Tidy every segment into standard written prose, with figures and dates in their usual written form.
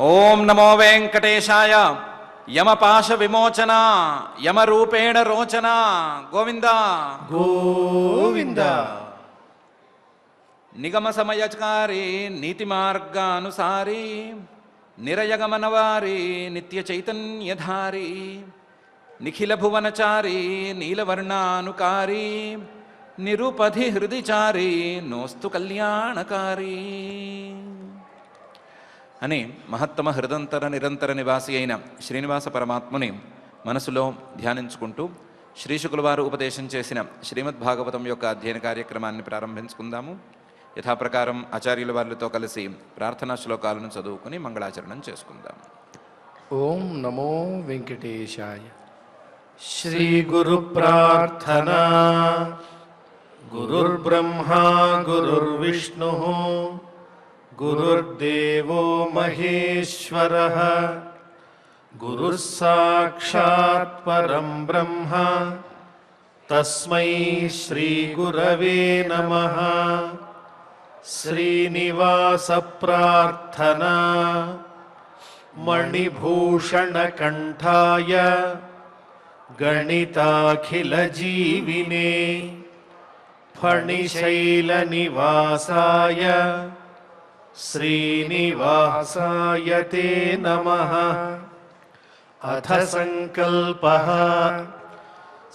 ఓం నమో వెంకటేశాయ. యమపాశ విమోచన యమరూపేణ రోచన. గోవింద గోవింద. నిగమ సమయకారి నీతి మార్గానుసారి నిరయగమనవారి నిత్య చైతన్యధారి నిఖిల భువనచారి నీలవర్ణానుకారి నిరుపధి హృదిచారి నోస్తు కళ్యాణకారి అని మహత్తమ హృదంతర నిరంతర నివాసి అయిన శ్రీనివాస పరమాత్ముని మనసులో ధ్యానించుకుంటూ శ్రీశుకుల వారు ఉపదేశం చేసిన శ్రీమద్భాగవతం యొక్క అధ్యయన కార్యక్రమాన్ని ప్రారంభించుకుందాము. యథాప్రకారం ఆచార్యుల వారితో కలిసి ప్రార్థనా శ్లోకాలను చదువుకుని మంగళాచరణం చేసుకుందాం. ఓం నమో వెంకటేశాయ. శ్రీ గురు ప్రార్థనా. గురుర్బ్రహ్మా గురుర్విష్ణు గురుర్దేవో మహేశ్వరః. గురుః సాక్షాత్ పరం బ్రహ్మ తస్మై శ్రీ గురవే నమః. శ్రీనివాస ప్రార్థనా. మణిభూషణ కంఠాయ గణితాఖిల జీవినే ఫణిశైల నివాసాయ శ్రీనివాసాయ తే నమః. అథ సంకల్పః.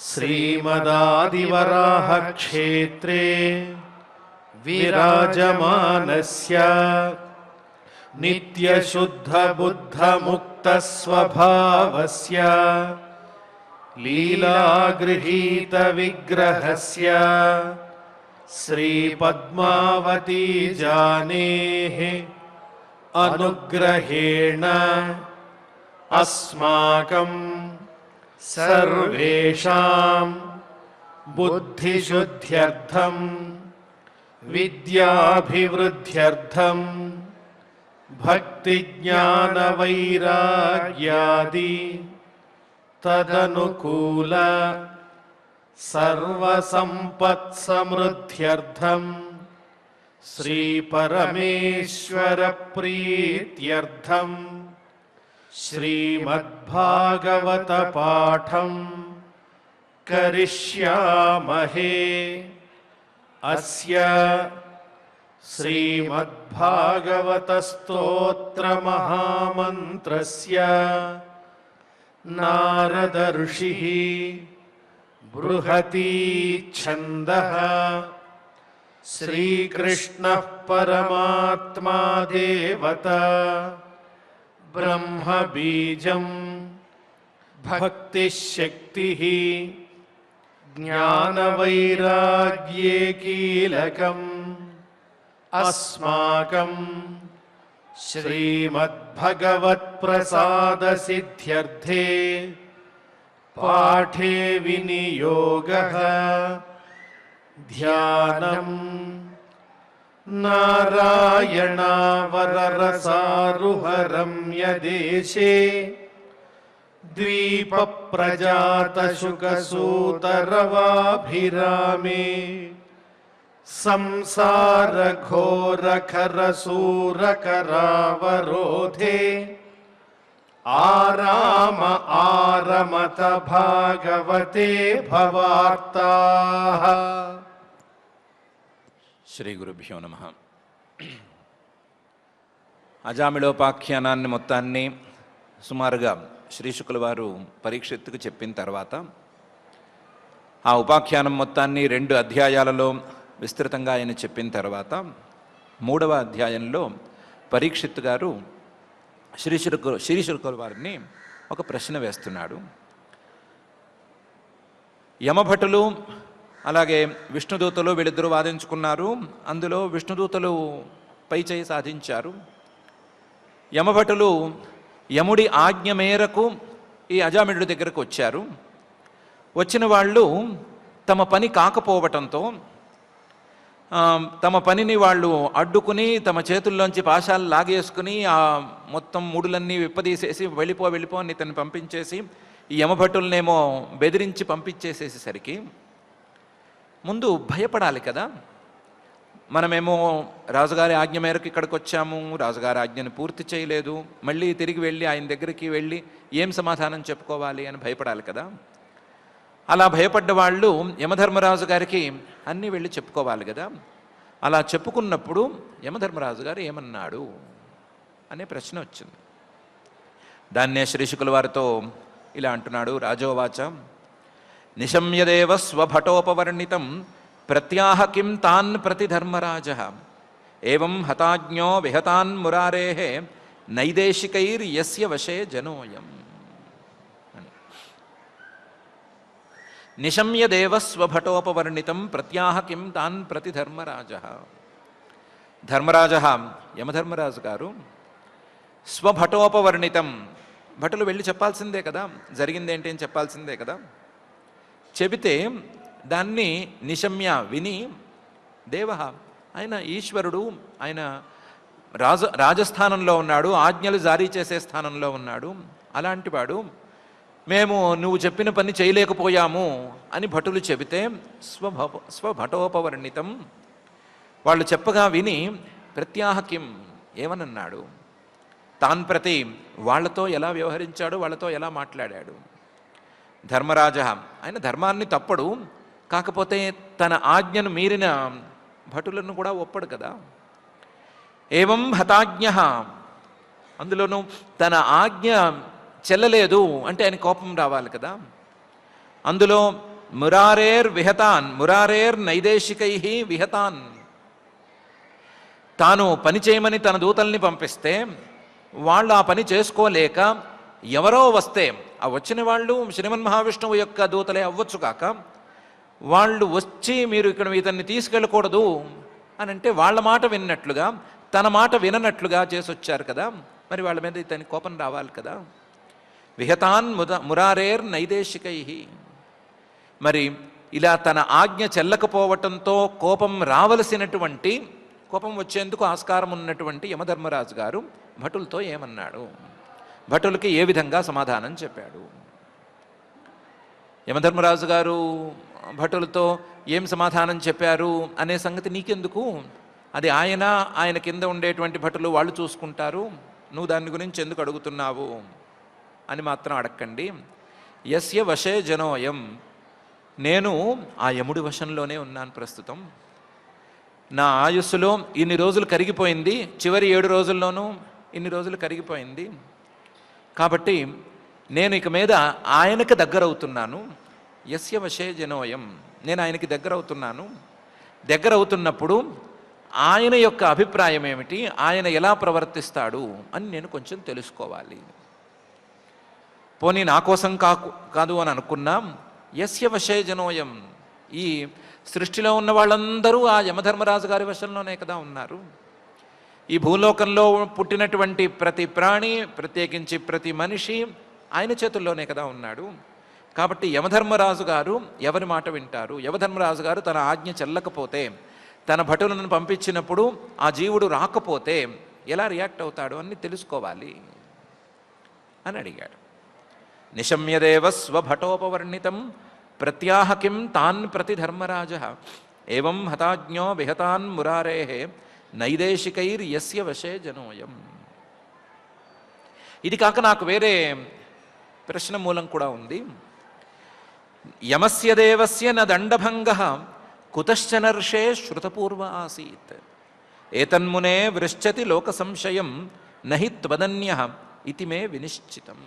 శ్రీమదాదివరాహ క్షేత్రే విరాజమానస్య నిత్యశుద్ధ బుద్ధ ముక్త స్వభావస్య లీలాగృహీత విగ్రహస్య శ్రీ పద్మావతీ జానేః అనుగ్రహేణ అస్మాకం సర్వేషాం బుద్ధిశుద్ధ్యర్థం విద్యాభివృద్ధ్యర్థం భక్తిజ్ఞాన వైరాగ్యాది తదనుకూల సర్వసంపత్సమృద్ధ్యర్థం శ్రీ పరమేశ్వర ప్రీత్యర్థం శ్రీమద్భాగవత పాఠం కరిష్యామహే. అస్య శ్రీమద్భాగవత స్తోత్ర మహామంత్రస్య నారద ఋషిః బృహతీ ఛందః. శ్రీకృష్ణః పరమాత్మా దేవతా బ్రహ్మ బీజం భక్తిశక్తిః జ్ఞానవైరాగ్యే కీలకం అస్మాకం శ్రీమద్భగవత్ప్రసాదసిద్ధ్యర్థే పాఠే వినియోగః. ధ్యానం నారాయణావరరసారుహరమ్యదేశే ద్వీపప్రజాతశుకసూతరవాభిరామే సంసారఘోరఖరసూరకరావరోధే ఆరామ ఆరమత భాగవతే భవార్తాః. శ్రీ గురుభ్యో నమః. అజామిళోపాఖ్యానాన్ని మొత్తాన్ని సుమారుగా శ్రీశుకుల వారు పరీక్షిత్తుకు చెప్పిన తర్వాత ఆ ఉపాఖ్యానం మొత్తాన్ని 2 అధ్యాయాలలో విస్తృతంగా ఆయన చెప్పిన తర్వాత 3వ అధ్యాయంలో పరీక్షిత్తు గారు శ్రీశుకుల వారిని ఒక ప్రశ్న వేస్తున్నాడు. యమభటులు అలాగే విష్ణుదూతలు వీళ్ళిద్దరూ వాదించుకున్నారు. అందులో విష్ణుదూతలు పై చేయి సాధించారు. యమభటులు యముడి ఆజ్ఞ మేరకు ఈ అజామిళుడి దగ్గరకు వచ్చారు. వచ్చిన వాళ్ళు తమ పని కాకపోవటంతో తమ పనిని వాళ్ళు అడ్డుకుని తమ చేతుల్లోంచి పాశాలు లాగేసుకుని ఆ మొత్తం ముడులన్నీ విప్పదీసేసి వెళ్ళిపో అని ఇతన్ని పంపించేసి ఈ యమభటులనేమో బెదిరించి పంపించేసేసరికి ముందు భయపడాలి కదా. మనమేమో రాజుగారి ఆజ్ఞ మేరకు ఇక్కడికి వచ్చాము, రాజుగారి ఆజ్ఞని పూర్తి చేయలేదు, మళ్ళీ తిరిగి వెళ్ళి ఆయన దగ్గరికి వెళ్ళి ఏం సమాధానం చెప్పుకోవాలి అని భయపడాలి కదా. అలా భయపడ్డ వాళ్ళు యమధర్మరాజు గారికి అన్నీ వెళ్ళి చెప్పుకోవాలి కదా. అలా చెప్పుకున్నప్పుడు యమధర్మరాజు గారు ఏమన్నాడు అనే ప్రశ్న వచ్చింది. దాన్నే శ్రీశుకుల వారితో ఇలా అంటున్నాడు. రాజోవాచ నిశమ్యదేవ స్వభటోపవర్ణితం ప్రత్యాహ కిం తాన్ ప్రతి ధర్మరాజ ఏవం హతాజ్ఞో విహతాన్ మురారేః నైదేశికైర్యస్య వశే జనోయం అని. నిశమ్యదేవ స్వభటోపవర్ణితం ప్రత్యాహ కిం తాన్ ప్రతి ధర్మరాజ. ధర్మరాజ యమధర్మరాజు గారు స్వభటోపవర్ణితం, భటులు వెళ్ళి చెప్పాల్సిందే కదా, జరిగిందేంటి అని చెప్పాల్సిందే కదా. చెబితే దాన్ని నిశమ్య విని దేవ, ఆయన ఈశ్వరుడు, ఆయన రాజస్థానంలో ఉన్నాడు, ఆజ్ఞలు జారీ చేసే స్థానంలో ఉన్నాడు. అలాంటి వాడు మేము నువ్వు చెప్పిన పని చేయలేకపోయాము అని భటులు చెబితే స్వభటోపవర్ణితం, వాళ్ళు చెప్పగా విని ప్రత్యాహ కిం ఏమనన్నాడు, తాన్ ప్రతి వాళ్లతో ఎలా వ్యవహరించాడు, వాళ్ళతో ఎలా మాట్లాడాడు. ధర్మరాజ ఆయన ధర్మాన్ని తప్పడు, కాకపోతే తన ఆజ్ఞను మీరిన భటులను కూడా ఒప్పడు కదా. ఏవం హతాజ్ఞ, అందులోనూ తన ఆజ్ఞ చెల్లలేదు అంటే ఆయన కోపం రావాలి కదా. అందులో మురారేర్ విహతాన్, మురారేర్ నైదేశికై విహతాన్, తాను పని చేయమని తన దూతల్ని పంపిస్తే వాళ్ళు ఆ పని చేసుకోలేక ఎవరో వస్తే, ఆ వచ్చిన వాళ్ళు శ్రీమన్ మహావిష్ణువు యొక్క దూతలే అవ్వచ్చు కాక, వాళ్ళు వచ్చి మీరు ఇక్కడ ఇతన్ని తీసుకెళ్ళకూడదు అని అంటే వాళ్ళ మాట విన్నట్లుగా తన మాట విననట్లుగా చేసి వచ్చారు కదా. మరి వాళ్ళ మీద ఇతని కోపం రావాలి కదా. విహతాన్ మురారేర్ నైదేశికై, మరి ఇలా తన ఆజ్ఞ చెల్లకపోవటంతో కోపం రావలసినటువంటి, కోపం వచ్చేందుకు ఆస్కారం ఉన్నటువంటి యమధర్మరాజు గారు భటులతో ఏమన్నాడు, భటులకి ఏ విధంగా సమాధానం చెప్పాడు. యమధర్మరాజు గారు భటులతో ఏం సమాధానం చెప్పారు అనే సంగతి నీకెందుకు, అది ఆయన కింద ఉండేటువంటి భటులు వాళ్ళు చూసుకుంటారు, నువ్వు దాని గురించి ఎందుకు అడుగుతున్నావు అని మాత్రం అడక్కండి. యస్య వశే జనోయం, నేను ఆ యముడి వశంలోనే ఉన్నాను ప్రస్తుతం. నా ఆయుస్సులో ఇన్ని రోజులు కరిగిపోయింది, చివరి 7 రోజుల్లోనూ ఇన్ని రోజులు కరిగిపోయింది. కాబట్టి నేను ఇక మీద ఆయనకి దగ్గరవుతున్నాను. యస్య వశే జనోయం, నేను ఆయనకి దగ్గరవుతున్నాను. దగ్గరవుతున్నప్పుడు ఆయన యొక్క అభిప్రాయం ఏమిటి, ఆయన ఎలా ప్రవర్తిస్తాడు అని నేను కొంచెం తెలుసుకోవాలి. పోనీ నా కోసం కాదు అని అనుకున్నాం. యస్య వశే జనోయం, ఈ సృష్టిలో ఉన్న వాళ్ళందరూ ఆ యమధర్మరాజు గారి వశంలోనే కదా ఉన్నారు. ఈ భూలోకంలో పుట్టినటువంటి ప్రతి ప్రాణి, ప్రత్యేకించి ప్రతి మనిషి ఆయన చేతుల్లోనే కదా ఉన్నాడు. కాబట్టి యమధర్మరాజు గారు ఎవరి మాట వింటారు, యమధర్మరాజు గారు తన ఆజ్ఞ చెల్లకపోతే, తన భటులను పంపించినప్పుడు ఆ జీవుడు రాకపోతే ఎలా రియాక్ట్ అవుతాడు అని తెలుసుకోవాలి అని అడిగాడు. నిశమ్యదేవ స్వభటోపవర్ణితం ప్రత్యాహ కిం తాన్ ప్రతి ధర్మరాజ ఏవం హతాజ్ఞో విహతాన్ మురారేః నైదేశికైర్యస్య వశే జనోయం. ఇది కాక నాకు వేరే ప్రశ్న మూలం కూడా ఉంది. యమస్య దేవస్య న దండభంగః కుతశ్చనర్షే శ్రుతపూర్వ ఆసీత్ ఏతన్మునే వృశ్చతి లోక సంశయం నహి త్వదన్యః ఇతి మే వినిశ్చితం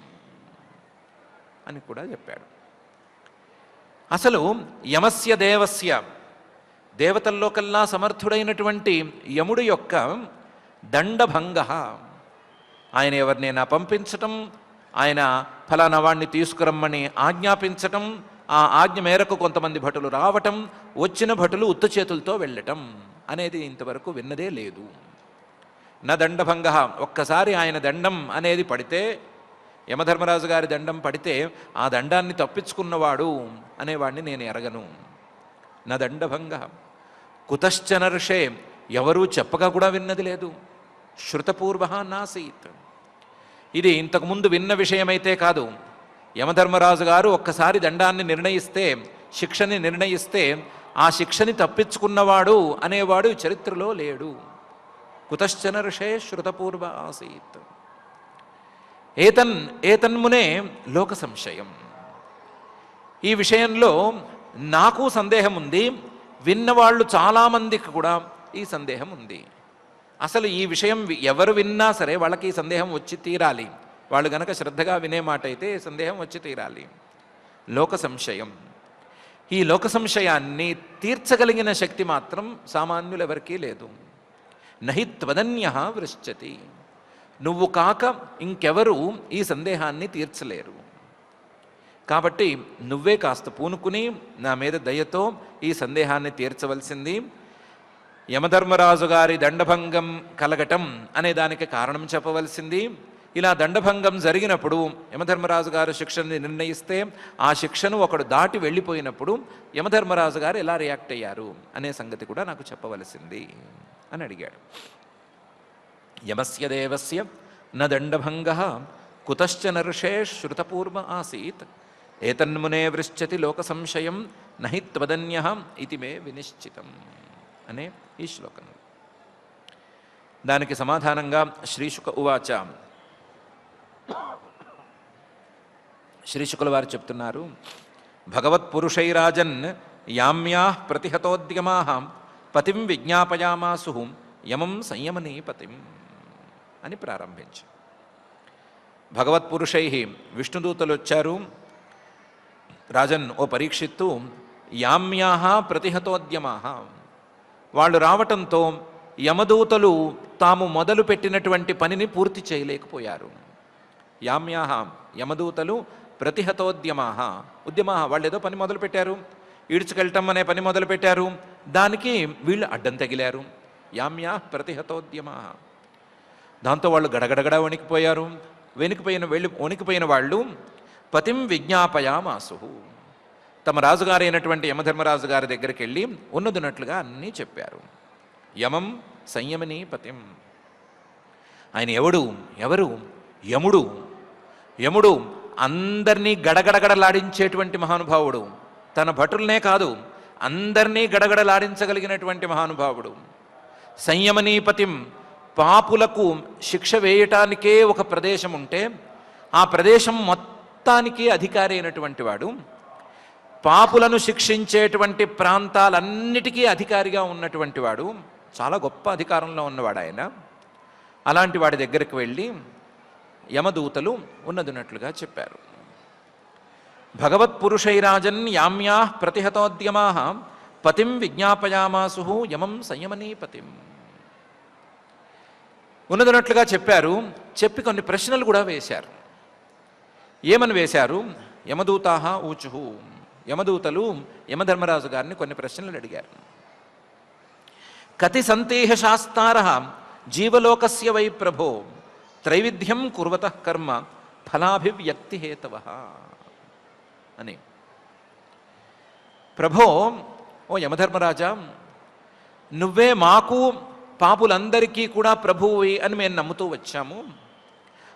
అని కూడా చెప్పాడు. అసలు యమస్య దేవస్య, దేవతల్లో కల్లా సమర్థుడైనటువంటి యముడు యొక్క దండభంగ, ఆయన ఎవరినైనా పంపించటం, ఆయన ఫలానా వాణ్ణి తీసుకురమ్మని ఆజ్ఞాపించటం, ఆ ఆజ్ఞ మేరకు కొంతమంది భటులు రావటం, వచ్చిన భటులు ఉత్త చేతులతో వెళ్ళటం అనేది ఇంతవరకు విన్నదే లేదు. నా దండభంగ, ఒక్కసారి ఆయన దండం అనేది పడితే, యమధర్మరాజు గారి దండం పడితే ఆ దండాన్ని తప్పించుకున్నవాడు అనేవాడిని నేను ఎరగను. నా దండభంగ కుతశ్చనర్షే, ఎవరూ చెప్పగా కూడా విన్నది లేదు. శృతపూర్వ నాసీత్, ఇది ఇంతకుముందు విన్న విషయమైతే కాదు. యమధర్మరాజు గారు ఒక్కసారి దండాన్ని నిర్ణయిస్తే, శిక్షని నిర్ణయిస్తే ఆ శిక్షని తప్పించుకున్నవాడు అనేవాడు చరిత్రలో లేడు. కుతశ్చన ఋషే శృతపూర్వ ఆసీత్. ఏతన్మునే లోక సంశయం. ఈ విషయంలో నాకు సందేహం ఉంది, విన్నవాళ్ళు చాలామందికి కూడా ఈ సందేహం ఉంది. అసలు ఈ విషయం ఎవరు విన్నా సరే వాళ్ళకి ఈ సందేహం వచ్చి తీరాలి. వాళ్ళు గనక శ్రద్ధగా వినే మాట అయితే సందేహం వచ్చి తీరాలి. లోక సంశయం. ఈ లోక సంశయాన్ని తీర్చగలిగిన శక్తి మాత్రం సామాన్యులు ఎవరికీ లేదు. నహి త్వదన్యః వృశ్చతి. నువ్వు కాక ఇంకెవరు ఈ సందేహాన్ని తీర్చలేరు. కాబట్టి నువ్వే కాస్త పూనుకుని నా మీద దయతో ఈ సందేహాన్ని తీర్చవలసింది. యమధర్మరాజు గారి దండభంగం కలగటం అనే దానికి కారణం చెప్పవలసింది. ఇలా దండభంగం జరిగినప్పుడు యమధర్మరాజు గారు శిక్షని నిర్ణయిస్తే ఆ శిక్షను ఒకడు దాటి వెళ్ళిపోయినప్పుడు యమధర్మరాజు గారు ఎలా రియాక్ట్ అయ్యారు అనే సంగతి కూడా నాకు చెప్పవలసింది అని అడిగాడు. యమస్య దేవస్య న దండభంగః కుతశ్చన ఋషే శృతపూర్వ ఆసీత్ ఏతన్మునే వృశ్చతి లోక సంశయం నహి త్వదన్యః ఇతి మే వినిశ్చితం అనే ఈ శ్లోకం. దానికి సమాధానంగా శ్రీశుక ఉవాచ. శ్రీశుకుల వారు చెప్తున్నారు, భగవత్పురుషైరాజన్ యామ్యాః ప్రతిహతోద్యమాః పతిం విజ్ఞాపయామాసు యమం సంయమనీ పతిం అని ప్రారంభించి, భగవత్పురుషై విష్ణుదూతలు వచ్చారు. రాజన్, ఓ పరీక్షిత్తు, యామ్యాః ప్రతిహతోద్యమాః, వాళ్ళు రావటంతో యమదూతలు తాము మొదలుపెట్టినటువంటి పనిని పూర్తి చేయలేకపోయారు. యామ్యాః, యమదూతలు, ప్రతిహతోద్యమాః, ఉద్యమాః, వాళ్ళు ఏదో పని మొదలుపెట్టారు, ఈడ్చుకెళ్ళటం అనే పని మొదలుపెట్టారు, దానికి వీళ్ళు అడ్డం తగిలారు. యామ్యాః ప్రతిహతోద్యమాః. దాంతో వాళ్ళు గడగడగడ వణికిపోయారు. వణికిపోయిన వాళ్ళు పతిం విజ్ఞాపయామాసు, తమ రాజుగారైనటువంటి యమధర్మరాజు గారి దగ్గరికి వెళ్ళి ఉన్నదున్నట్లుగా అన్నీ చెప్పారు. యమం సంయమనీ పతిం. ఆయన ఎవరు? యముడు. యముడు అందరినీ గడగడగడలాడించేటువంటి మహానుభావుడు. తన భటులనే కాదు, అందరినీ గడగడలాడించగలిగినటువంటి మహానుభావుడు. సంయమనీపతిం, పాపులకు శిక్ష వేయటానికే ఒక ప్రదేశం ఉంటే ఆ ప్రదేశం మొత్తానికి అధికారి అయినటువంటి వాడు. పాపులను శిక్షించేటువంటి ప్రాంతాలన్నిటికీ అధికారిగా ఉన్నటువంటి వాడు. చాలా గొప్ప అధికారంలో ఉన్నవాడు ఆయన. అలాంటి వాడి దగ్గరికి వెళ్ళి యమదూతలు ఉన్నదున్నట్లుగా చెప్పారు. భగవత్పురుషైరాజన్ యామ్యాః ప్రతిహతోద్యమాః పతిం విజ్ఞాపయామాసు యమం సంయమనీ పతిం. ఉన్నదున్నట్లుగా చెప్పారు. చెప్పి కొన్ని ప్రశ్నలు కూడా వేశారు. ఏమని వేశారు? యమదూతాః ఊచుః, యమదూతలు యమధర్మరాజు గారిని కొన్ని ప్రశ్నలు అడిగారు. కతి సంతేహ శాస్తారః జీవలోకస్య వై ప్రభో త్రైవిధ్యం కుర్వతః కర్మ ఫలాభివ్యక్తి హేతవః అని. ప్రభో, ఓ యమధర్మరాజా, నువ్వే మాకు పాపులందరికీ కూడా ప్రభువువి అని మేము నమ్ముతూ వచ్చాము,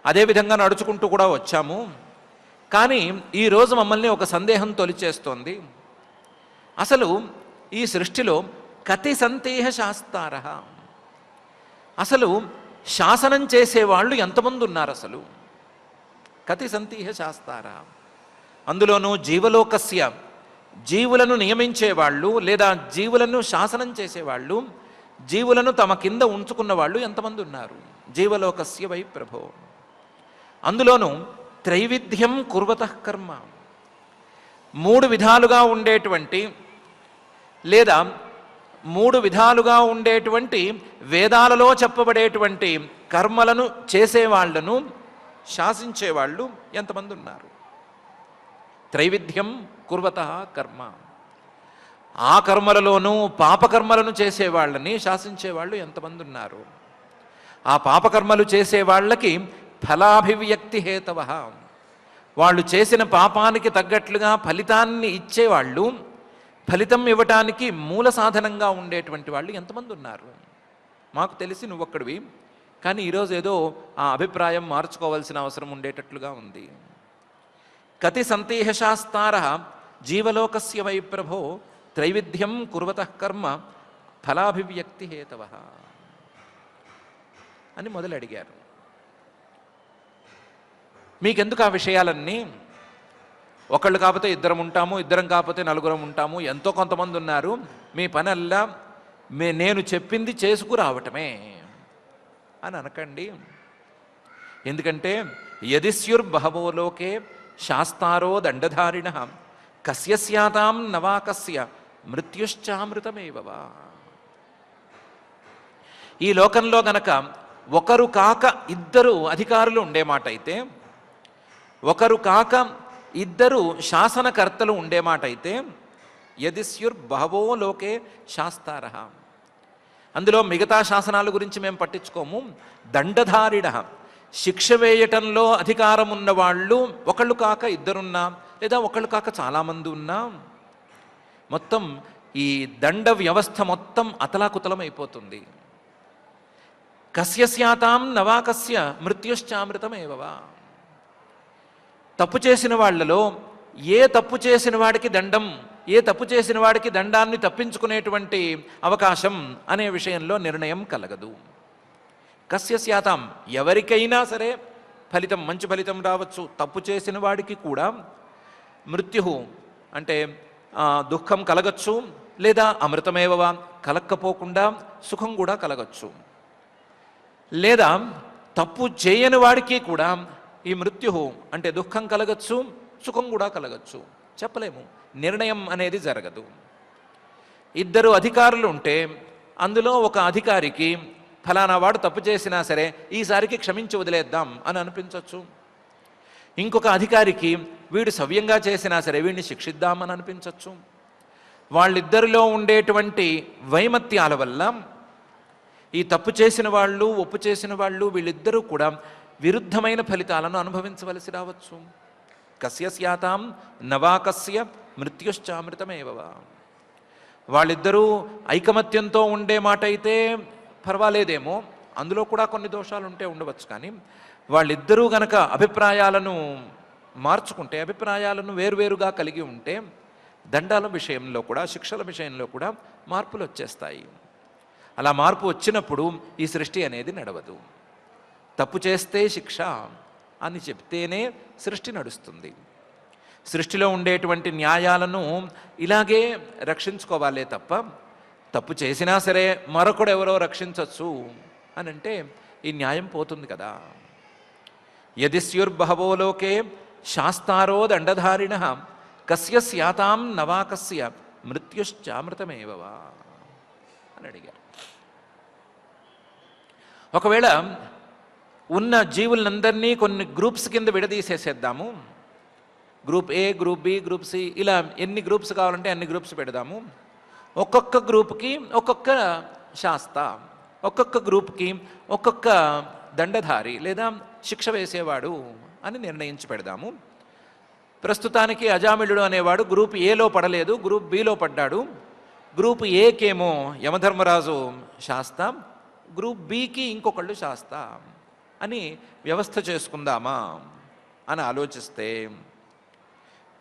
అదేవిధంగా నడుచుకుంటూ కూడా వచ్చాము. కానీ ఈరోజు మమ్మల్ని ఒక సందేహం తొలిచేస్తోంది. అసలు ఈ సృష్టిలో కతి సంతేహ శాస్తారః, అసలు శాసనం చేసేవాళ్ళు ఎంతమంది ఉన్నారు? అసలు కతి సంతేహ శాస్తారః, అందులోనూ జీవలోకస్య, జీవులను నియమించేవాళ్ళు లేదా జీవులను శాసనం చేసేవాళ్ళు, జీవులను తమ కింద ఉంచుకున్న వాళ్ళు ఎంతమంది ఉన్నారు? జీవలోకస్య వై ప్రభో. అందులోనూ త్రైవిధ్యం కుర్వతః కర్మ, మూడు విధాలుగా ఉండేటువంటి లేదా మూడు విధాలుగా ఉండేటువంటి వేదాలలో చెప్పబడేటువంటి కర్మలను చేసేవాళ్లను శాసించేవాళ్ళు ఎంతమంది ఉన్నారు? త్రైవిధ్యం కుర్వతః కర్మ. ఆ కర్మలలోనూ పాపకర్మలను చేసేవాళ్ళని శాసించేవాళ్ళు ఎంతమంది ఉన్నారు? ఆ పాపకర్మలు చేసేవాళ్ళకి ఫలాభివ్యక్తి హేతవః, వాళ్ళు చేసిన పాపానికి తగ్గట్లుగా ఫలితాన్ని ఇచ్చేవాళ్ళు, ఫలితం ఇవ్వటానికి మూల సాధనంగా ఉండేటువంటి వాళ్ళు ఎంతమంది ఉన్నారు? మాకు తెలిసి నువ్వొక్కడివి, కానీ ఈరోజు ఏదో ఆ అభిప్రాయం మార్చుకోవాల్సిన అవసరం ఉండేటట్లుగా ఉంది. కతి సంతేహ శాస్తారః జీవలోకస్య వై ప్రభో త్రైవిధ్యం కుర్వతః కర్మ ఫలాభివ్యక్తి హేతవః అని మొదలు అడిగారు. మీకెందుకు ఆ విషయాలన్నీ? ఒకళ్ళు కాకపోతే ఇద్దరం ఉంటాము, ఇద్దరం కాకపోతే నలుగురం ఉంటాము, ఎంతో కొంతమంది ఉన్నారు, మీ పనల్లా నేను చెప్పింది చేసుకురావటమే అని అనకండి. ఎందుకంటే యదిస్యుర్బహవో లోకే శాస్తారో దండధారిణ కస్య స్యాతాం నవాకస్య మృత్యుశ్చామృతమేవవా. ఈ లోకంలో గనక ఒకరు కాక ఇద్దరు అధికారులు ఉండే మాట అయితే, ఒకరు కాక ఇద్దరు శాసనకర్తలు ఉండే మాట అయితే, యదిస్యుర్బహవో లోకే శాస్తారః, అందులో మిగతా శాసనాల గురించి మేము పట్టించుకోము, దండధారిణ శిక్ష వేయటంలో అధికారం ఉన్న వాళ్ళు ఒకళ్ళు కాక ఇద్దరున్నా, లేదా ఒకళ్ళు కాక చాలామంది ఉన్నా, మొత్తం ఈ దండ వ్యవస్థ మొత్తం అతలాకుతలం అయిపోతుంది. కస్య స్యాతాం నవాకస్య మృత్యుశ్చామృతమేవవా. తప్పు చేసిన వాళ్ళలో ఏ తప్పు చేసిన వాడికి దండం, ఏ తప్పు చేసిన వాడికి దండాన్ని తప్పించుకునేటువంటి అవకాశం అనే విషయంలో నిర్ణయం కలగదు. కస్య స్యాతాం, ఎవరికైనా సరే ఫలితం, మంచి ఫలితం రావచ్చు. తప్పు చేసిన వాడికి కూడా మృత్యు అంటే దుఃఖం కలగచ్చు, లేదా అమృతమేవవా, కలక్కపోకుండా సుఖం కూడా కలగచ్చు. లేదా తప్పు చేయని వాడికి కూడా ఈ మృత్యు అంటే దుఃఖం కలగచ్చు, సుఖం కూడా కలగచ్చు, చెప్పలేము. నిర్ణయం అనేది జరగదు. ఇద్దరు అధికారులు ఉంటే అందులో ఒక అధికారికి ఫలానా వాడు తప్పు చేసినా సరే ఈసారికి క్షమించి వదిలేద్దాం అని అనిపించవచ్చు. ఇంకొక అధికారికి వీడు సవ్యంగా చేసినా సరే వీడిని శిక్షిద్దామని అనిపించవచ్చు. వాళ్ళిద్దరిలో ఉండేటువంటి వైమత్యాల వల్ల ఈ తప్పు చేసిన వాళ్ళు, ఒప్పు చేసిన వాళ్ళు, వీళ్ళిద్దరూ కూడా విరుద్ధమైన ఫలితాలను అనుభవించవలసి రావచ్చు. కస్య స్యాతాం నవాకస్య మృత్యుశ్చామృతమేవవా. వాళ్ళిద్దరూ ఐకమత్యంతో ఉండే మాట అయితే పర్వాలేదేమో, అందులో కూడా కొన్ని దోషాలు ఉంటే ఉండవచ్చు. కానీ వాళ్ళిద్దరూ గనక అభిప్రాయాలను మార్చుకుంటే, అభిప్రాయాలను వేరువేరుగా కలిగి ఉంటే దండాల విషయంలో కూడా, శిక్షల విషయంలో కూడా మార్పులు వచ్చేస్తాయి. అలా మార్పు వచ్చినప్పుడు ఈ సృష్టి అనేది నడవదు. తప్పు చేస్తే శిక్ష అని చెప్తేనే సృష్టి నడుస్తుంది. సృష్టిలో ఉండేటువంటి న్యాయాలను ఇలాగే రక్షించుకోవాలే తప్ప, తప్పు చేసినా సరే మరొకడు ఎవరో రక్షించవచ్చు అని అంటే ఈ న్యాయం పోతుంది కదా. యదిస్యుర్బహవో లోకే శాస్తారో దండధారిణ కస్య స్యాతాం నవాకస్య మృత్యుశ్చామృతమేవవా అని అడిగారు. ఒకవేళ ఉన్న జీవులందరినీ కొన్ని గ్రూప్స్ కింద విడదీసేసేద్దాము. Group A, group B, group C, ఇలా ఎన్ని గ్రూప్స్ కావాలంటే అన్ని గ్రూప్స్ పెడదాము. ఒక్కొక్క గ్రూప్కి ఒక్కొక్క శాస్త, ఒక్కొక్క గ్రూప్కి ఒక్కొక్క దండధారి లేదా శిక్ష వేసేవాడు అని నిర్ణయించి పెడదాము. ప్రస్తుతానికి అజామిళుడు అనేవాడు గ్రూప్ ఏలో పడలేదు, గ్రూప్ బిలో పడ్డాడు. గ్రూప్ ఏకేమో యమధర్మరాజు శాస్త, గ్రూప్ బికి ఇంకొకళ్ళు శాస్త అని వ్యవస్థ చేసుకుందామా అని ఆలోచిస్తే,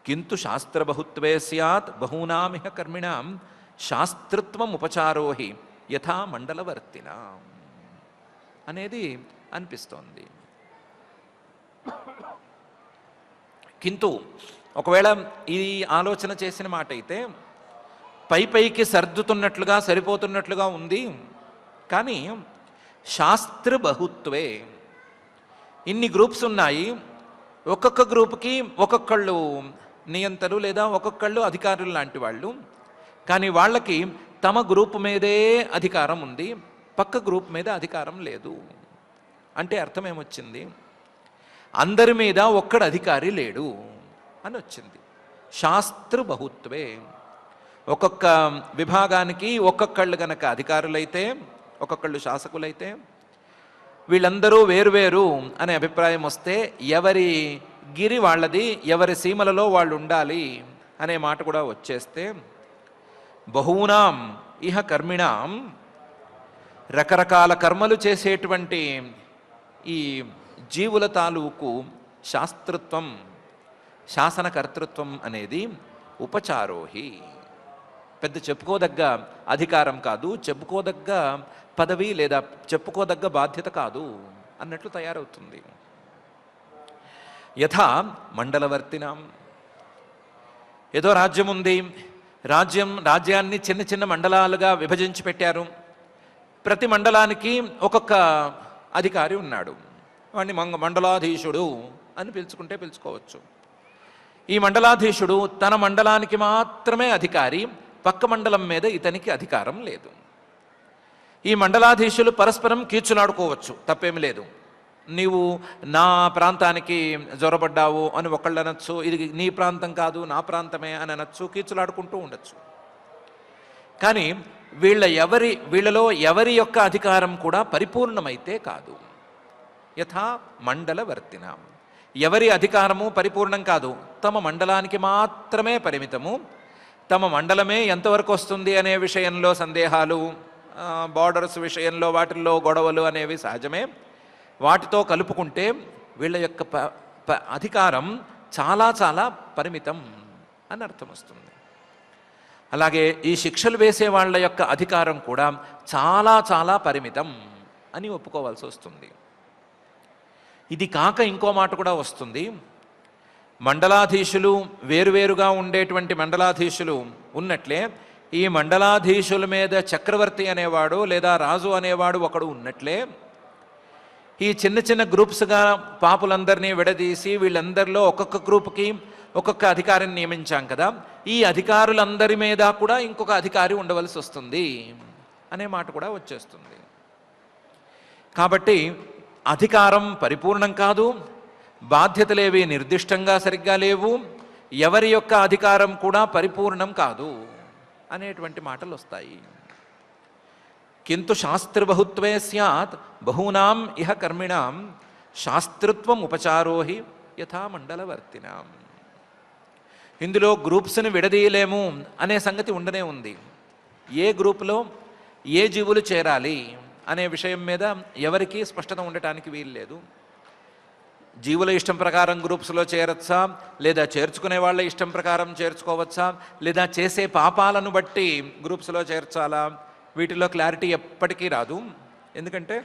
కింతు శాస్త్రబహుత్వే స్యాత్ బహూనామిహ కర్మిణాం శాస్త్రత్వం ఉపచారోహి యథా మండలవర్తిన అనేది అనిపిస్తోంది. కింటు ఒకవేళ ఈ ఆలోచన చేసిన మాట అయితే పైకి సర్దుతున్నట్లుగా, సరిపోతున్నట్లుగా ఉంది. కానీ శాస్త్రబహుత్వే, ఇన్ని గ్రూప్స్ ఉన్నాయి, ఒక్కొక్క గ్రూప్కి ఒక్కొక్కళ్ళు నియంతలు లేదా ఒక్కొక్కళ్ళు అధికారులు లాంటి వాళ్ళు. కానీ వాళ్ళకి తమ గ్రూప్ మీదే అధికారం ఉంది, పక్క గ్రూప్ మీద అధికారం లేదు. అంటే అర్థం ఏమొచ్చింది? అందరి మీద ఒక్కడు అధికారి లేడు అని వచ్చింది. శాస్త్రబహుత్వే, ఒక్కొక్క విభాగానికి ఒక్కొక్కళ్ళు గనక అధికారులైతే, ఒక్కొక్కళ్ళు శాసకులైతే, వీళ్ళందరూ వేరువేరు అనే అభిప్రాయం వస్తే ఎవరి గిరి వాళ్ళది, ఎవరి సీమలలో వాళ్ళు ఉండాలి అనే మాట కూడా వచ్చేస్తే, బహూనాం ఇహ కర్మిణాం, రకరకాల కర్మలు చేసేటువంటి ఈ జీవుల తాలూకు శాస్త్రత్వం, శాసనకర్తృత్వం అనేది ఉపచారోహి పెద్ద చెప్పుకోదగ్గ అధికారం కాదు, చెప్పుకోదగ్గ పదవి లేదా చెప్పుకోదగ్గ బాధ్యత కాదు అన్నట్లు తయారవుతుంది. యథా మండలవర్తినాం, ఏదో రాజ్యం ఉంది, రాజ్యాన్ని చిన్న చిన్న మండలాలుగా విభజించి పెట్టారు. ప్రతి మండలానికి ఒక్కొక్క అధికారి ఉన్నాడు. వాడిని మండలాధీశుడు అని పిలుచుకోవచ్చు. ఈ మండలాధీశుడు తన మండలానికి మాత్రమే అధికారి, పక్క మండలం మీద ఇతనికి అధికారం లేదు. ఈ మండలాధీశులు పరస్పరం కీచులాడుకోవచ్చు, తప్పేమి లేదు. నీవు నా ప్రాంతానికి జ్వరపడ్డావు అని ఒకళ్ళు అనొచ్చు, ఇది నీ ప్రాంతం కాదు నా ప్రాంతమే అని అనొచ్చు, కీచులాడుకుంటూ ఉండొచ్చు. కానీ వీళ్ళలో ఎవరి యొక్క అధికారం కూడా పరిపూర్ణమైతే కాదు. యథా మండలవర్తిన, ఎవరి అధికారము పరిపూర్ణం కాదు, తమ మండలానికి మాత్రమే పరిమితము. తమ మండలమే ఎంతవరకు వస్తుంది అనే విషయంలో సందేహాలు, బార్డర్స్ విషయంలో వాటిల్లో గొడవలు అనేవి సహజమే. వాటితో కలుపుకుంటే వీళ్ళ యొక్క అధికారం చాలా చాలా పరిమితం అని అర్థం వస్తుంది. అలాగే ఈ శిక్షలు వేసే వాళ్ళ యొక్క అధికారం కూడా చాలా చాలా పరిమితం అని ఒప్పుకోవాల్సి వస్తుంది. ఇది కాక ఇంకో మాట కూడా వస్తుంది. మండలాధీశులు వేరువేరుగా ఉండేటువంటి మండలాధీశులు ఉన్నట్లే ఈ మండలాధీశుల మీద చక్రవర్తి అనేవాడు లేదా రాజు అనేవాడు ఒకడు ఉన్నట్లే ఈ చిన్న చిన్న గ్రూప్స్గా పాపులందరినీ విడదీసి వీళ్ళందరిలో ఒక్కొక్క గ్రూప్కి ఒక్కొక్క అధికారిని నియమించాం కదా, ఈ అధికారులందరి మీద కూడా ఇంకొక అధికారి ఉండవలసి వస్తుంది అనే మాట కూడా వచ్చేస్తుంది. కాబట్టి అధికారం పరిపూర్ణం కాదు, బాధ్యతలేవి నిర్దిష్టంగా సరిగ్గా లేవు, ఎవరి యొక్క అధికారం కూడా పరిపూర్ణం కాదు అనేటువంటి మాటలు వస్తాయి. కింటు శాస్త్రబహుత్వే స్యాత్ బహూనాం ఇహ కర్మిణాం శాస్త్రత్వం ఉపచారో హి యథా మండలవర్తినాం. ఇందులో గ్రూప్స్ని విడదీయలేము అనే సంగతి ఉండనే ఉంది. ఏ గ్రూపులో ఏ జీవులు చేరాలి అనే విషయం మీద ఎవరికీ స్పష్టత ఉండటానికి వీల్లేదు. జీవుల ఇష్టం ప్రకారం గ్రూప్స్లో చేరచ్చా, లేదా చేర్చుకునే వాళ్ళ ఇష్టం ప్రకారం చేర్చుకోవచ్చా, లేదా చేసే పాపాలను బట్టి గ్రూప్స్లో చేర్చాలా, వీటిలో క్లారిటీ ఎప్పటికీ రాదు. ఎందుకంటే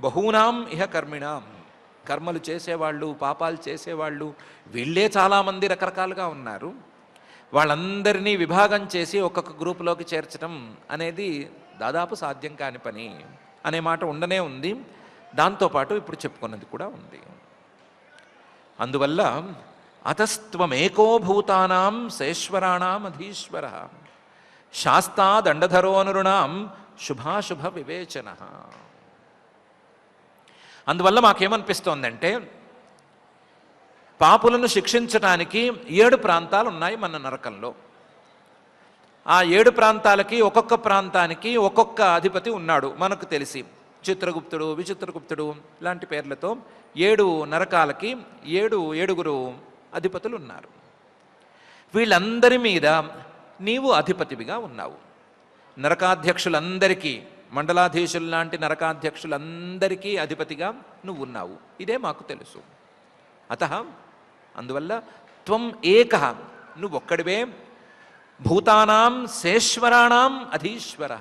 బహూనాం ఇహ కర్మిణాం, కర్మలు చేసేవాళ్ళు పాపాలు చేసేవాళ్ళు వీళ్ళే చాలామంది రకరకాలుగా ఉన్నారు. వాళ్ళందరినీ విభాగం చేసి ఒక్కొక్క గ్రూపులోకి చేర్చడం అనేది దాదాపు సాధ్యం కాని పని అనే మాట ఉండనే ఉంది. దాంతోపాటు ఇప్పుడు చెప్పుకున్నది కూడా ఉంది. అందువల్ల అతస్త్వమేకో భూతానాం శేశ్వరాణం అధీశ్వర శాస్తా దండధరోనురుణాం శుభాశుభ వివేచన. అందువల్ల మాకేమనిపిస్తోందంటే పాపులను శిక్షించటానికి 7 ప్రాంతాలు ఉన్నాయి మన నరకంలో. ఆ 7 ప్రాంతాలకి ఒక్కొక్క ప్రాంతానికి ఒక్కొక్క అధిపతి ఉన్నాడు మనకు తెలిసి. చిత్రగుప్తుడు, విచిత్రగుప్తుడు లాంటి పేర్లతో 7 నరకాలకి 7 అధిపతులు ఉన్నారు. వీళ్ళందరి మీద నీవు అధిపతివిగా ఉన్నావు. నరకాధ్యక్షులందరికీ, మండలాధీశులు లాంటి నరకాధ్యక్షులందరికీ అధిపతిగా నువ్వు ఉన్నావు. ఇదే మాకు తెలుసు. అందువల్ల త్వం ఏకః, నువ్వొక్కడివే, భూతానాం శేశ్వరాణం అధీశ్వర.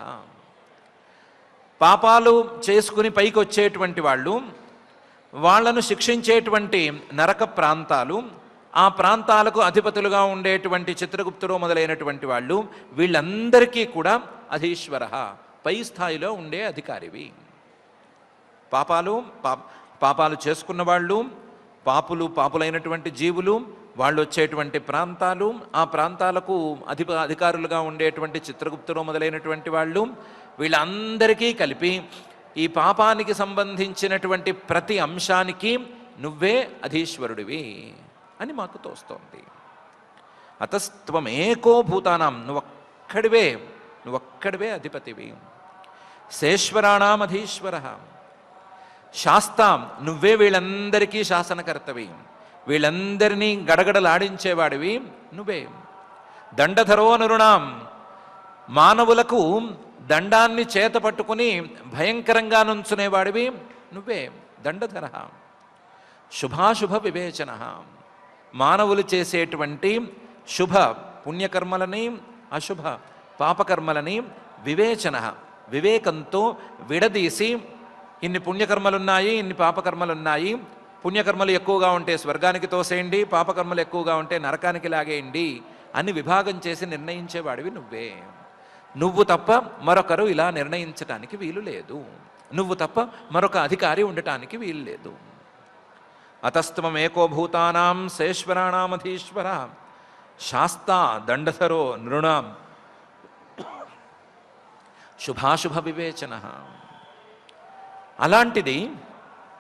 పాపాలు చేసుకుని పైకి వచ్చేటువంటి వాళ్ళు, వాళ్లను శిక్షించేటువంటి నరక ప్రాంతాలు, ఆ ప్రాంతాలకు అధిపతులుగా ఉండేటువంటి చిత్రగుప్తుడు మొదలైనటువంటి వాళ్ళు, వీళ్ళందరికీ కూడా అధీశ్వర, పై స్థాయిలో ఉండే అధికారివి. పాపాలు చేసుకున్న వాళ్ళు, పాపులైనటువంటి జీవులు, వాళ్ళు వచ్చేటువంటి ప్రాంతాలు, ఆ ప్రాంతాలకు అధికారులుగా ఉండేటువంటి చిత్రగుప్తుడు మొదలైనటువంటి వాళ్ళు, వీళ్ళందరికీ కలిపి ఈ పాపానికి సంబంధించినటువంటి ప్రతి అంశానికి నువ్వే అధీశ్వరుడివి అని మాకు తోస్తోంది. అతస్త్వమేకో భూతానాం, నువ్వొక్కడివే అధిపతివి. శేశ్వరాణం అధీశ్వర, శాస్తాం, నువ్వే వీళ్ళందరికీ శాసనకర్తవి, వీళ్ళందరినీ గడగడలాడించేవాడివి నువ్వే. దండధరో నరుణాం, మానవులకు దండాన్ని చేత పట్టుకుని భయంకరంగా నుంచునేవాడివి నువ్వే, దండధర. శుభాశుభ వివేచన, మానవులు చేసేటువంటి శుభ పుణ్యకర్మలని, అశుభ పాపకర్మలని వివేచన, వివేకంతో విడదీసి ఇన్ని పుణ్యకర్మలున్నాయి, ఇన్ని పాపకర్మలున్నాయి, పుణ్యకర్మలు ఎక్కువగా ఉంటే స్వర్గానికి తోసేయండి, పాపకర్మలు ఎక్కువగా ఉంటే నరకానికి లాగేయండి అని విభాగం చేసి నిర్ణయించేవాడివి నువ్వే. నువ్వు తప్ప మరొకరు ఇలా నిర్ణయించటానికి వీలు లేదు. నువ్వు తప్ప మరొక అధికారి ఉండటానికి వీలు లేదు. అతస్త్వమేకో భూతానాం శేశ్వరాణామధీశ్వర శాస్తా దండధరో నృణాం శుభాశుభ వివేచన. అలాంటిది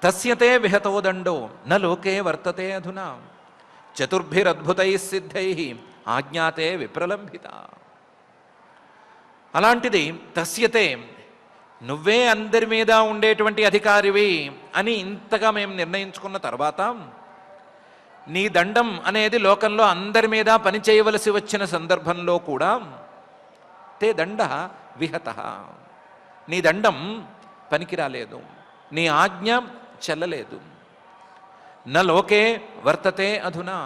తస్యతే విహతో దండో న లోకే వర్తతే అధునా చతుర్భిరద్భుతై సిద్ధై ఆజ్ఞాతే విప్రలంభిత. అలాంటిది తస్యతే, నువ్వే అందరి మీద ఉండేటువంటి అధికారివి అని ఇంతగా మేము నిర్ణయించుకున్న తర్వాత నీ దండం అనేది లోకంలో అందరి మీద పనిచేయవలసి వచ్చిన సందర్భంలో కూడా తే దండ విహత, నీ దండం పనికిరాలేదు, నీ ఆజ్ఞ చెల్లలేదు. న లోకే వర్తతే అధునా,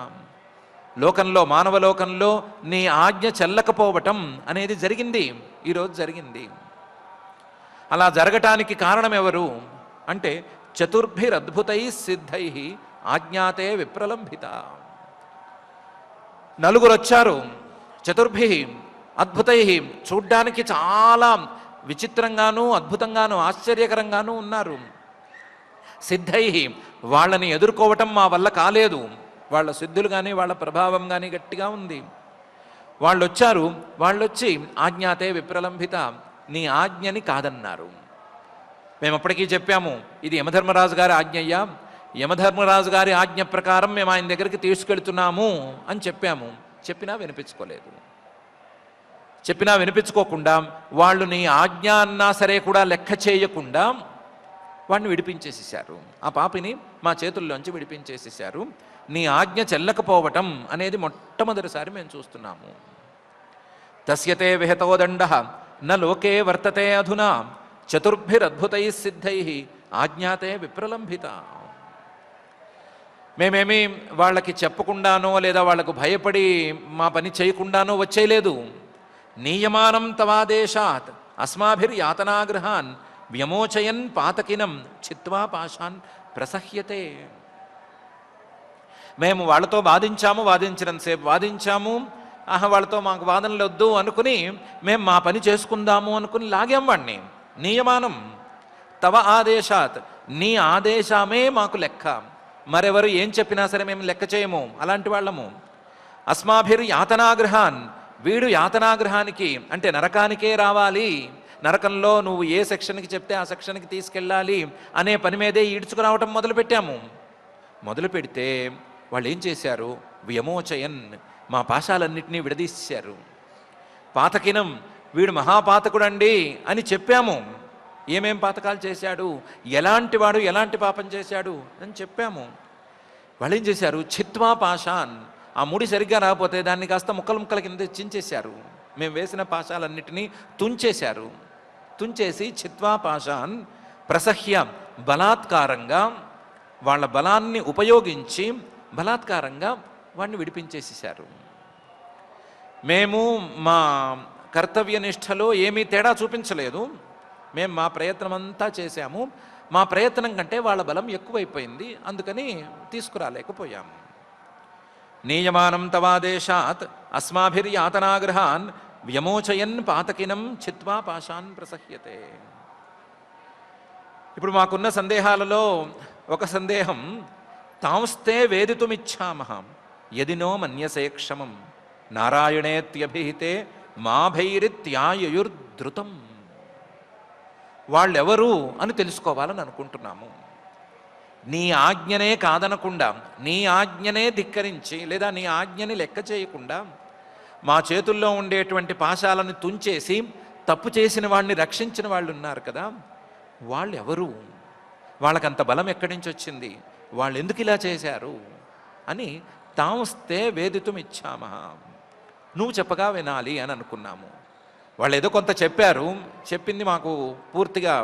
లోకంలో మానవలోకంలో నీ ఆజ్ఞ చెల్లకపోవటం అనేది జరిగింది, ఈరోజు జరిగింది. అలా జరగటానికి కారణం ఎవరు అంటే చతుర్భిరద్భుతై సిద్ధై ఆజ్ఞాతే విప్రలంభిత. నలుగురు వచ్చారు, చతుర్భి అద్భుతై, చూడ్డానికి చాలా విచిత్రంగానూ అద్భుతంగానూ ఆశ్చర్యకరంగానూ ఉన్నారు. సిద్ధై, వాళ్ళని ఎదుర్కోవటం మా వల్ల కాలేదు, వాళ్ళ సిద్ధులు కానీ వాళ్ళ ప్రభావం కానీ గట్టిగా ఉంది. వాళ్ళు వచ్చారు, వాళ్ళొచ్చి ఆజ్ఞాతే విప్రలంభిత, నీ ఆజ్ఞని కాదన్నారు. మేము అప్పటికీ చెప్పాము, ఇది యమధర్మరాజు గారి ఆజ్ఞయ్యా, యమధర్మరాజు గారి ఆజ్ఞ ప్రకారం మేము ఆయన దగ్గరికి తీసుకెళ్తున్నాము అని చెప్పాము. చెప్పినా వినిపించుకోలేదు. చెప్పినా వినిపించుకోకుండా వాళ్ళు నీ ఆజ్ఞ అన్నా సరే కూడా లెక్క చేయకుండా వాడిని విడిపించేసేసారు. ఆ పాపిని మా చేతుల్లోంచి విడిపించేసేసారు. నీ ఆజ్ఞ చెల్లకపోవటం అనేది మొట్టమొదటిసారి మేము చూస్తున్నాము. తస్యతే విహతో దండ న లోకే వర్తతే అధునా చతుర్భిరద్భుతై సిద్ధై ఆజ్ఞాతే విప్రలంభిత. మేమేమి వాళ్ళకి చెప్పకుండానో లేదా వాళ్లకు భయపడి మా పని చేయకుండానో వచ్చేయలేదు. నియమానం తవాదేశాత్ అస్మాభిర్యాతనాగృహాన్ వ్యమోచయన్ పాతకినం చిత్వా పాశాన్ ప్రసహ్యతే. మేము వాళ్ళతో వాదించినంతసేపు వాదించాము, వాళ్ళతో మాకు వాదనలు వద్దు అనుకుని మేము మా పని చేసుకుందాము అనుకుని లాగాం వాణ్ణి. నియమానం తవ ఆదేశాత్, నీ ఆదేశమే మాకు లెక్క, మరెవరు ఏం చెప్పినా సరే మేము లెక్క చేయము, అలాంటి వాళ్ళము. అస్మాభిర్ యాతనాగృహాన్, వీడు యాతనాగృహానికి అంటే నరకానికే రావాలి, నరకంలో నువ్వు ఏ సెక్షన్కి చెప్తే ఆ సెక్షన్కి తీసుకెళ్ళాలి అనే పని మీదే ఈడ్చుకురావటం మొదలుపెట్టాము. మొదలు పెడితే వాళ్ళు ఏం చేశారు, వ్యమోచయన్, మా పాశాలన్నింటినీ విడదీశారు. పాతకినం, వీడు మహాపాతకుడండి అని చెప్పాము. ఏమేం పాతకాలు చేశాడు, ఎలాంటి వాడు ఎలాంటి పాపం చేశాడు అని చెప్పాము. వాళ్ళు ఏం చేశారు, చిత్వా పాశాన్, ఆ ముడి సరిగ్గా రాకపోతే దాన్ని కాస్త ముక్కలు ముక్కల కింద చించేశారు. మేము వేసిన పాశాలన్నిటినీ తుంచేశారు. తుంచేసి చిత్వా పాశాన్ ప్రసహ్య, బలాత్కారంగా వాళ్ళ బలాన్ని ఉపయోగించి బలాత్కారంగా వాడిని విడిపించేసేశారు. మేము మా కర్తవ్యనిష్టలో ఏమీ తేడా చూపించలేదు. మేము మా ప్రయత్నం అంతా చేశాము. మా ప్రయత్నం కంటే వాళ్ళ బలం ఎక్కువైపోయింది, అందుకని తీసుకురాలేకపోయాము. నియమానం తవాదేశాత్ అస్మాభిర్యాతనాగృహాన్ వ్యమోచయన్ పాతకినం చిత్వా పాశాన్ ప్రసహ్యతే. ఇప్పుడు మాకున్న సందేహాలలో ఒక సందేహం, తాంస్తే వేదితుమిచ్చామః యదినో మన్యసే క్షమం నారాయణేత్యభిహితే మాభైరిత్యాయుర్ధృతం. వాళ్ళెవరు అని తెలుసుకోవాలని అనుకుంటున్నాము. నీ ఆజ్ఞనే కాదనకుండా, నీ ఆజ్ఞనే ధిక్కరించి లేదా నీ ఆజ్ఞని లెక్క చేయకుండా మా చేతుల్లో ఉండేటువంటి పాశాలను తుంచేసి తప్పు చేసిన వాడిని రక్షించిన వాళ్ళు ఉన్నారు కదా, వాళ్ళు ఎవరు, వాళ్ళకంత బలం ఎక్కడి నుంచి వచ్చింది, వాళ్ళు ఎందుకు ఇలా చేశారు అని తాంస్తే వేదితుమిచ్చామః, నువ్వు చెప్పగా వినాలి అని అనుకున్నాము. వాళ్ళు ఏదో కొంత చెప్పారు, చెప్పింది మాకు పూర్తిగా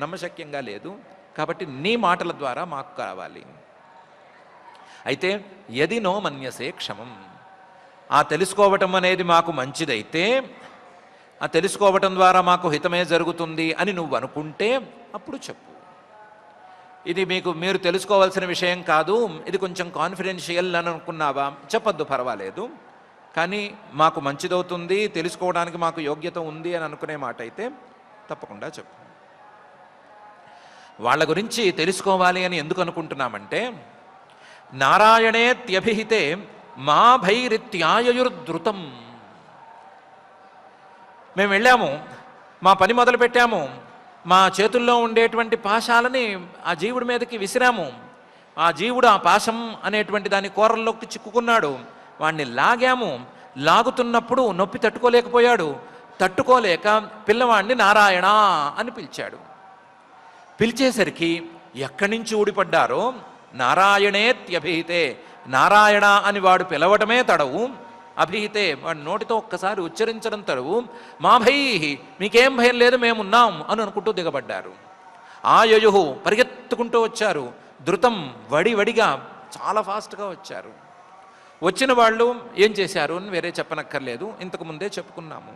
నమ్మశక్యంగా లేదు, కాబట్టి నీ మాటల ద్వారా మాకు కావాలి. అయితే యది నో మన్యసే క్షమం, ఆ తెలుసుకోవటం అనేది మాకు మంచిదైతే ఆ తెలుసుకోవటం ద్వారా మాకు హితమే జరుగుతుంది అని నువ్వు అనుకుంటే అప్పుడు చెప్పు. ఇది మీరు తెలుసుకోవాల్సిన విషయం కాదు, ఇది కొంచెం కాన్ఫిడెన్షియల్ అని అనుకున్నావా, చెప్పొద్దు, పర్వాలేదు. కానీ మాకు మంచిదవుతుంది, తెలుసుకోవడానికి మాకు యోగ్యత ఉంది అని అనుకునే మాట అయితే తప్పకుండా చెప్పు. వాళ్ళ గురించి తెలుసుకోవాలి అని ఎందుకు అనుకుంటున్నామంటే, నారాయణేత్యభిహితే మా భైరిత్యాయయుర్ధృతం. మేము వెళ్ళాము, మా పని మొదలుపెట్టాము, మా చేతుల్లో ఉండేటువంటి పాశాలని ఆ జీవుడి మీదకి విసిరాము. ఆ జీవుడు ఆ పాశం అనేటువంటి దాని కూరల్లోకి చిక్కుకున్నాడు. వాణ్ణి లాగాము. లాగుతున్నప్పుడు నొప్పి తట్టుకోలేకపోయాడు. తట్టుకోలేక పిల్లవాడిని నారాయణ అని పిలిచాడు. పిలిచేసరికి ఎక్కడి నుంచి ఊడిపడ్డారో, నారాయణేత్యభిహితే, నారాయణ అని వాడు పిలవటమే తడవు, అభిహితే వాడి నోటితో ఒక్కసారి ఉచ్చరించడం తడవు, మా భై, మీకేం భయం లేదు, మేమున్నాం అని అనుకుంటూ దిగబడ్డారు. ఆ యయుహు పరిగెత్తుకుంటూ వచ్చారు. ధృతం వడివడిగా చాలా ఫాస్ట్గా వచ్చారు. వచ్చిన వాళ్ళు ఏం చేశారు అని వేరే చెప్పనక్కర్లేదు, ఇంతకు ముందే చెప్పుకున్నాము.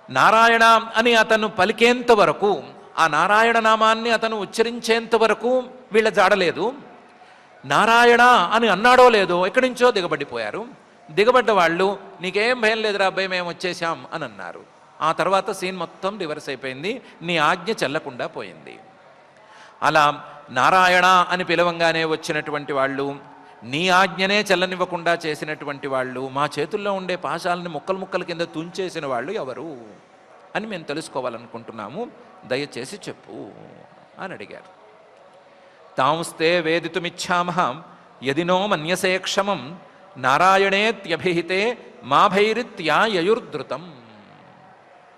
నారాయణ అని అతను పలికేంత వరకు, ఆ నారాయణ నామాన్ని అతను ఉచ్చరించేంత వరకు వీళ్ళ జాడలేదు. నారాయణ అని అన్నాడో లేదో ఎక్కడి నుంచో దిగబడిపోయారు. దిగబడ్డ వాళ్ళు నీకేం భయం లేదురా అబ్బాయి, మేము వచ్చేసాం అని అన్నారు. ఆ తర్వాత సీన్ మొత్తం రివర్స్ అయిపోయింది, నీ ఆజ్ఞ చెల్లకుండా పోయింది. అలా నారాయణ అని పిలవంగానే వచ్చినటువంటి వాళ్ళు, నీ ఆజ్ఞనే చెల్లనివ్వకుండా చేసినటువంటి వాళ్ళు, మా చేతుల్లో ఉండే పాశాలని ముక్కలు ముక్కల కింద తుంచేసిన వాళ్ళు ఎవరు అని మేము తెలుసుకోవాలనుకుంటున్నాము, దయచేసి చెప్పు అని అడిగారు. తాంస్తే వేదితుమిచ్చామః యదినో మన్యసే క్షమం నారాయణేత్యభిహితే మా భైరిత్యాయయుర్ధృతం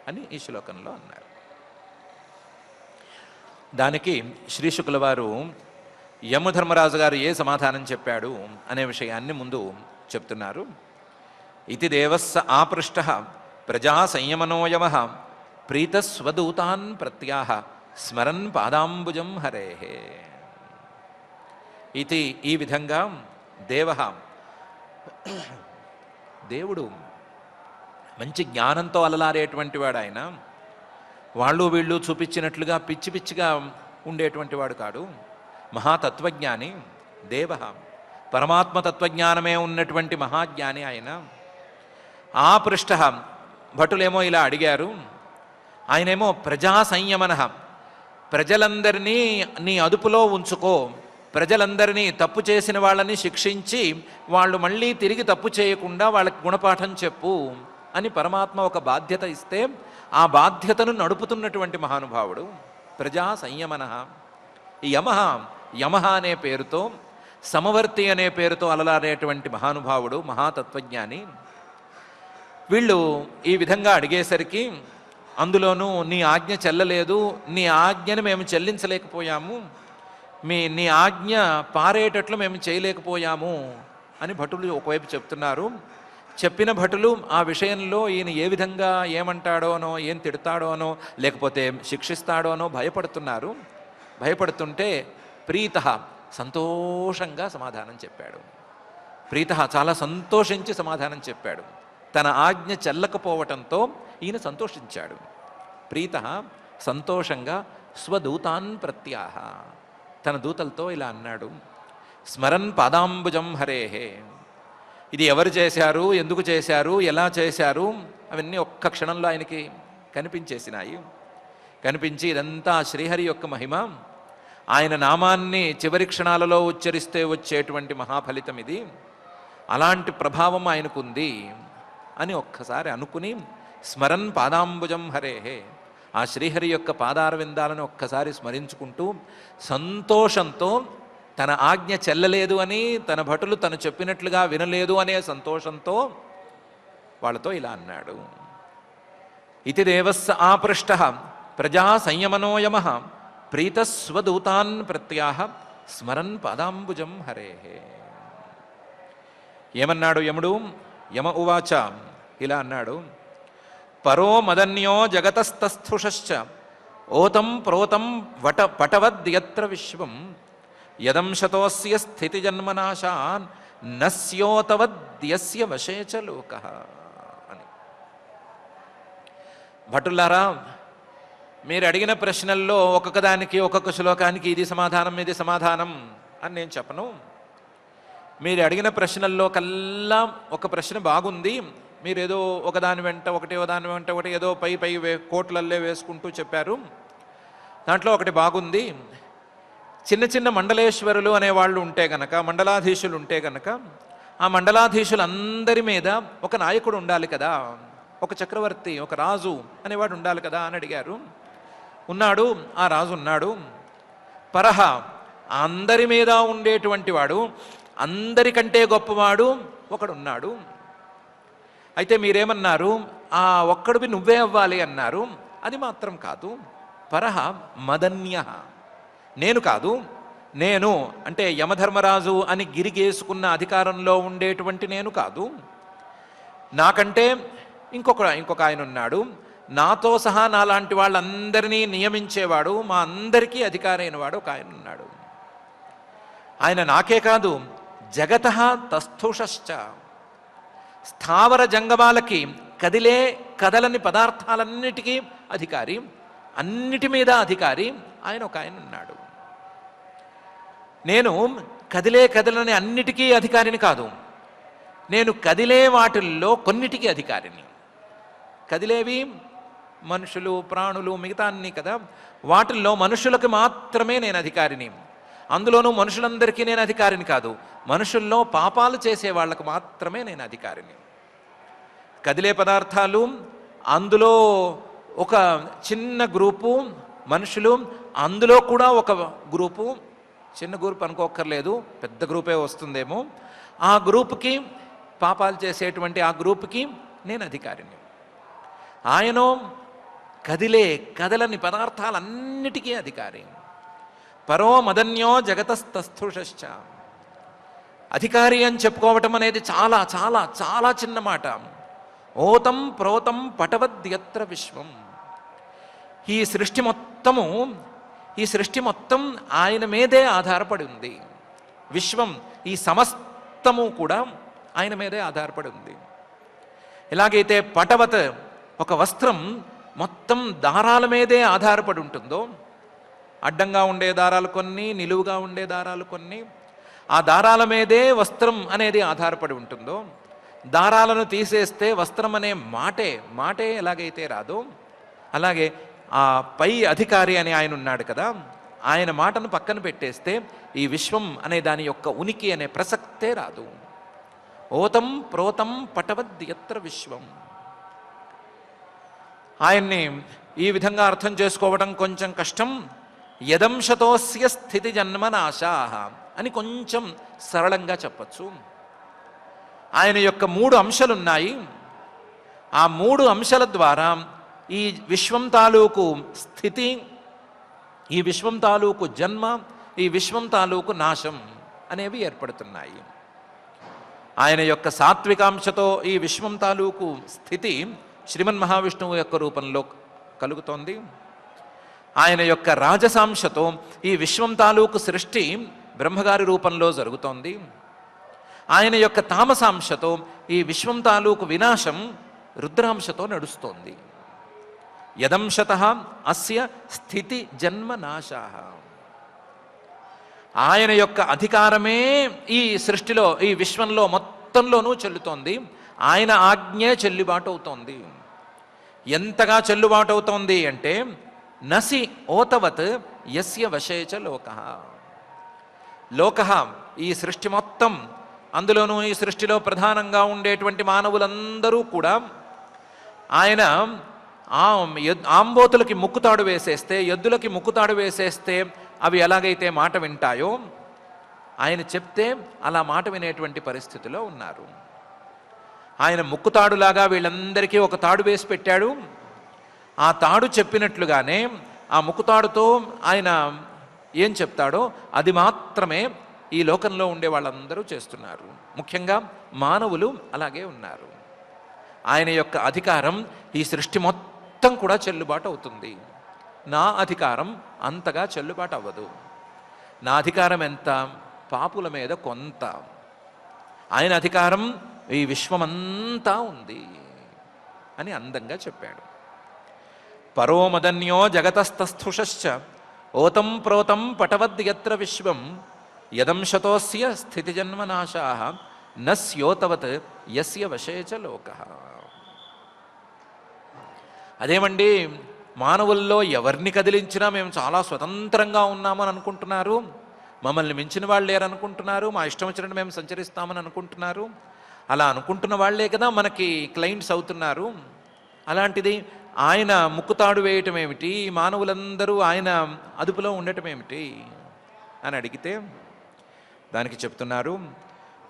అని ఈ శ్లోకంలో అన్నారు. దానికి శ్రీ శుకుల వారు యమధర్మరాజు గారు ఏ సమాధానం చెప్పాడు అనే విషయాన్ని ముందు చెప్తున్నారు. ఇతి దేవస్స ఆపృష్ట ప్రజా సంయమనోయమ ప్రీతస్వదూతాన్ ప్రత్యాహ స్మరన్ పాదాంబుజం హరేహే. ఇది ఈ విధంగా దేవుడు మంచి జ్ఞానంతో అలలారేటువంటి వాడు. ఆయన వాళ్ళు వీళ్ళు చూపించినట్లుగా పిచ్చి పిచ్చిగా ఉండేటువంటి వాడు కాడు. మహాతత్వజ్ఞాని దేవ, పరమాత్మ తత్వజ్ఞానమే ఉన్నటువంటి మహాజ్ఞాని ఆయన. ఆ పృష్ట భటులేమో ఇలా అడిగారు, ఆయనేమో ప్రజా సంయమన, ప్రజలందరినీ నీ అదుపులో ఉంచుకో, ప్రజలందరినీ తప్పు చేసిన వాళ్ళని శిక్షించి వాళ్ళు మళ్ళీ తిరిగి తప్పు చేయకుండా వాళ్ళకి గుణపాఠం చెప్పు అని పరమాత్మ ఒక బాధ్యత ఇస్తే ఆ బాధ్యతను నడుపుతున్నటువంటి మహానుభావుడు ప్రజా సంయమన. యమ అనే పేరుతో, సమవర్తి అనే పేరుతో అలలాడేటువంటి మహానుభావుడు, మహాతత్వజ్ఞాని. వీళ్ళు ఈ విధంగా అడిగేసరికి, అందులోనూ నీ ఆజ్ఞ చెల్లలేదు, నీ ఆజ్ఞను మేము చెల్లించలేకపోయాము, నీ ఆజ్ఞ పారేటట్లు మేము చేయలేకపోయాము అని భటులు ఒకవైపు చెప్తున్నారు. చెప్పిన భటులు ఆ విషయంలో ఈయన ఏ విధంగా ఏమంటాడోనో, ఏం తిడతాడోనో, లేకపోతే శిక్షిస్తాడోనో భయపడుతున్నారు. భయపడుతుంటే ప్రీత సంతోషంగా సమాధానం చెప్పాడు. ప్రీత చాలా సంతోషించి సమాధానం చెప్పాడు. తన ఆజ్ఞ చెల్లకపోవటంతో ఈయన సంతోషించాడు. ప్రీత సంతోషంగా స్వదూతాన్ ప్రత్యాహ, తన దూతలతో ఇలా అన్నాడు, స్మరన్ పాదాంబుజం హరేహే. ఇది ఎవరు చేశారు, ఎందుకు చేశారు, ఎలా చేశారు అవన్నీ ఒక్క క్షణంలో ఆయనకి కనిపించేసినాయి. కనిపించి ఇదంతా శ్రీహరి యొక్క మహిమ, ఆయన నామాన్ని చివరి క్షణాలలో ఉచ్చరిస్తే వచ్చేటువంటి మహాఫలితం ఇది, అలాంటి ప్రభావం ఆయనకుంది అని ఒక్కసారి అనుకుని స్మరన్ పాదాంబుజం హరేహే, ఆ శ్రీహరి యొక్క పాదార విందాలను ఒక్కసారి స్మరించుకుంటూ సంతోషంతో, తన ఆజ్ఞ చెల్లలేదు అని, తన భటులు తను చెప్పినట్లుగా వినలేదు అనే సంతోషంతో వాళ్ళతో ఇలా అన్నాడు. ఇతి దేవస్స ఆపృష్ట ప్రజా సంయమనోయమ ప్రీతస్వదూతాన్ ప్రత్యాహ స్మరన్ పాదాంబుజం హరేహే. ఏమన్నాడు యముడు? యమ ఉవాచ, ఇలా అన్నాడు, పరో మదన్యో జగతస్తస్థుషశ్చ ఓతం ప్రోతం పటవద్యత్ర విశ్వం యదంశతోస్య స్థితిజన్మనాశాన్ నస్యోతవద్యస్య వశే చ లోకః అని. భటులారా, మీరు అడిగిన ప్రశ్నల్లో ఒక్కొక్క దానికి ఒక్కొక్క శ్లోకానికి ఇది సమాధానం అని నేను చెప్పను. మీరు అడిగిన ప్రశ్నల్లో కల్లా ఒక ప్రశ్న బాగుంది, మీరేదో ఒకదాని వెంట ఒకటి ఏదో పై కోట్లల్లే వేసుకుంటూ చెప్పారు. దాంట్లో ఒకటి బాగుంది. చిన్న చిన్న మండలేశ్వరులు అనేవాళ్ళు ఉంటే గనక, మండలాధీశులు ఉంటే గనక, ఆ మండలాధీశులందరి మీద ఒక నాయకుడు ఉండాలి కదా, ఒక చక్రవర్తి, ఒక రాజు అనేవాడు ఉండాలి కదా అని అడిగారు. ఉన్నాడు, ఆ రాజు ఉన్నాడు. పరహ అందరి మీద ఉండేటువంటి వాడు, అందరికంటే గొప్పవాడు ఒకడున్నాడు. అయితే మీరేమన్నారు? ఆ ఒక్కడివి నువ్వే అవ్వాలి అన్నారు. అది మాత్రం కాదు. పరహ మదన్య, నేను కాదు, నేను అంటే యమధర్మరాజు అని గిరిగేసుకున్న అధికారంలో ఉండేటువంటి నేను కాదు. నాకంటే ఇంకొక ఆయన ఉన్నాడు, నాతో సహా నాలాంటి వాళ్ళందరినీ నియమించేవాడు, మా అందరికీ అధికారి అయినవాడు ఒక ఆయన ఉన్నాడు. ఆయన నాకే కాదు, జగత తస్థుషశ్చ, స్థావర జంగమాలకి, కదలని పదార్థాలన్నిటికీ అధికారి, అన్నిటి మీద అధికారి ఆయన ఒక ఆయన ఉన్నాడు. నేను కదలని అన్నిటికీ అధికారిని కాదు, నేను కదిలే వాటిల్లో కొన్నిటికి అధికారిని. కదిలేవి మనుషులు, ప్రాణులు, మిగతా అన్నీ కదా. వాటిల్లో మనుషులకు మాత్రమే నేను అధికారిని. అందులోనూ మనుషులందరికీ నేను అధికారిని కాదు, మనుషుల్లో పాపాలు చేసే వాళ్లకు మాత్రమే నేను అధికారిని. కదిలే పదార్థాలు, అందులో ఒక చిన్న గ్రూపు మనుషులు, అందులో కూడా ఒక గ్రూపు, చిన్న గ్రూప్ అనుకోక్కర్లేదు, పెద్ద గ్రూపే వస్తుందేమో, ఆ గ్రూపుకి, పాపాలు చేసేటువంటి ఆ గ్రూపుకి నేను అధికారిని. ఆయన కదలని పదార్థాలన్నిటికీ అధికారి. పరో మదన్యో జగతస్తస్థుషశ్చ. అధికారి అని చెప్పుకోవటం అనేది చాలా చాలా చాలా చిన్న మాట. ఓతం ప్రోతం పటవద్యత్ర విశ్వం. ఈ సృష్టి మొత్తం ఆయన మీదే ఆధారపడి ఉంది. విశ్వం, ఈ సమస్తము కూడా ఆయన మీదే ఆధారపడి ఉంది. ఎలాగైతే పటవత్, ఒక వస్త్రం మొత్తం దారాల మీదే ఆధారపడి ఉంటుందో, అడ్డంగా ఉండే దారాలు కొన్ని, నిలువుగా ఉండే దారాలు కొన్ని, ఆ దారాల మీదే వస్త్రం అనేది ఆధారపడి ఉంటుందో, దారాలను తీసేస్తే వస్త్రం అనే మాటే ఎలాగైతే రాదో, అలాగే ఆ పై అధికారి అని ఆయన ఉన్నాడు కదా, ఆయన మాటను పక్కన పెట్టేస్తే ఈ విశ్వం అనే దాని యొక్క ఉనికి అనే ప్రసక్తే రాదు. ఓతం ప్రోతం పటవద్యత్ర విశ్వం. ఆయన్ని ఈ విధంగా అర్థం చేసుకోవడం కొంచెం కష్టం. యదంశతోస్య స్థితి జన్మనాశాః అని కొంచెం సరళంగా చెప్పచ్చు. ఆయన యొక్క 3 అంశాలున్నాయి. ఆ 3 అంశాల ద్వారా ఈ విశ్వం తాలూకు స్థితి, ఈ విశ్వం తాలూకు జన్మ, ఈ విశ్వం తాలూకు నాశం అనేవి ఏర్పడుతున్నాయి. ఆయన యొక్క సాత్వికాంశతో ఈ విశ్వం తాలూకు స్థితి శ్రీమన్ మహావిష్ణువు యొక్క రూపంలో కలుగుతోంది. ఆయన యొక్క రాజసాంశతో ఈ విశ్వం తాలూకు సృష్టి బ్రహ్మగారి రూపంలో జరుగుతోంది. ఆయన యొక్క తామసాంశతో ఈ విశ్వం తాలూకు వినాశం రుద్రాంశతో నడుస్తోంది. యదంశతః అస్య స్థితి జన్మ నాశాః. ఆయన యొక్క అధికారమే ఈ సృష్టిలో, ఈ విశ్వంలో మొత్తంలోనూ చెల్లుతోంది. ఆయన ఆజ్ఞే చెల్లుబాటు అవుతోంది. ఎంతగా చెల్లుబాటు అవుతోంది అంటే, నసి ఓతవత్ యస్య వశేచ లోకః. లోకః, ఈ సృష్టి మొత్తం, అందులోనూ ఈ సృష్టిలో ప్రధానంగా ఉండేటువంటి మానవులందరూ కూడా ఆయన ఆంబోతులకి ముక్కుతాడు వేసేస్తే, ఎద్దులకి ముక్కుతాడు వేసేస్తే అవి ఎలాగైతే మాట వింటాయో, ఆయన చెప్తే అలా మాట వినేటువంటి పరిస్థితిలో ఉన్నారు. ఆయన ముక్కుతాడులాగా వీళ్ళందరికీ ఒక తాడు వేసి పెట్టాడు. ఆ తాడు చెప్పినట్లుగానే ఆ ముక్కుతాడుతో ఆయన ఏం చెప్తాడో అది మాత్రమే ఈ లోకంలో ఉండే వాళ్ళందరూ చేస్తున్నారు. ముఖ్యంగా మానవులు అలాగే ఉన్నారు. ఆయన యొక్క అధికారం ఈ సృష్టి మొత్తం కూడా చెల్లుబాటు అవుతుంది. నా అధికారం అంతగా చెల్లుబాటు అవ్వదు. నా అధికారం ఎంత? పాపుల మీద కొంత. ఆయన అధికారం ఈ విశ్వమంతా ఉంది అని అందంగా చెప్పాడు. పరోమదన్యో జగతస్తస్థుషశ్చ ఓతం ప్రోతం పటవద్ యత్ర విశ్వం యదంశతోస్య స్థితిజన్మనాశా న స్యోతవత్ యస్య వశే చ లోకః. అదేమండి, మానవుల్లో ఎవరిని కదిలించినా మేము చాలా స్వతంత్రంగా ఉన్నామని అనుకుంటున్నారు, మమ్మల్ని మించిన వాళ్ళు లేరనుకుంటున్నారు, మా ఇష్టం వచ్చినట్టు మేము సంచరిస్తామని అనుకుంటున్నారు. అలా అనుకుంటున్న వాళ్లే కదా మనకి క్లయింట్స్ అవుతున్నారు. అలాంటిది ఆయన ముక్కుతాడు వేయటం ఏమిటి, మానవులందరూ ఆయన అదుపులో ఉండటం ఏమిటి అని అడిగితే దానికి చెప్తున్నారు,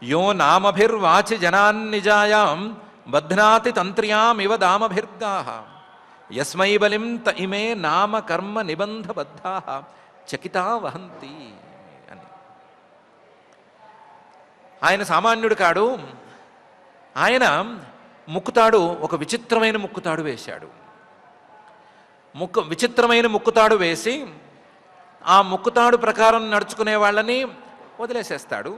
యో నామభిర్వాచి జనాన్నిజాయాం బధ్నాతి తంత్ర్యాం ఇవ దామభిర్గాః యస్మై బలిం త ఇమే నామ కర్మ నిబంధబద్ధాః చకితా వహంతి అని. ఆయన సామాన్యుడు కాడు. ఆయన ముక్కుతాడు, ఒక విచిత్రమైన ముక్కుతాడు వేశాడు. విచిత్రమైన ముక్కుతాడు వేసి ఆ ముక్కుతాడు ప్రకారం నడుచుకునే వాళ్ళని వదిలేసేస్తాడు,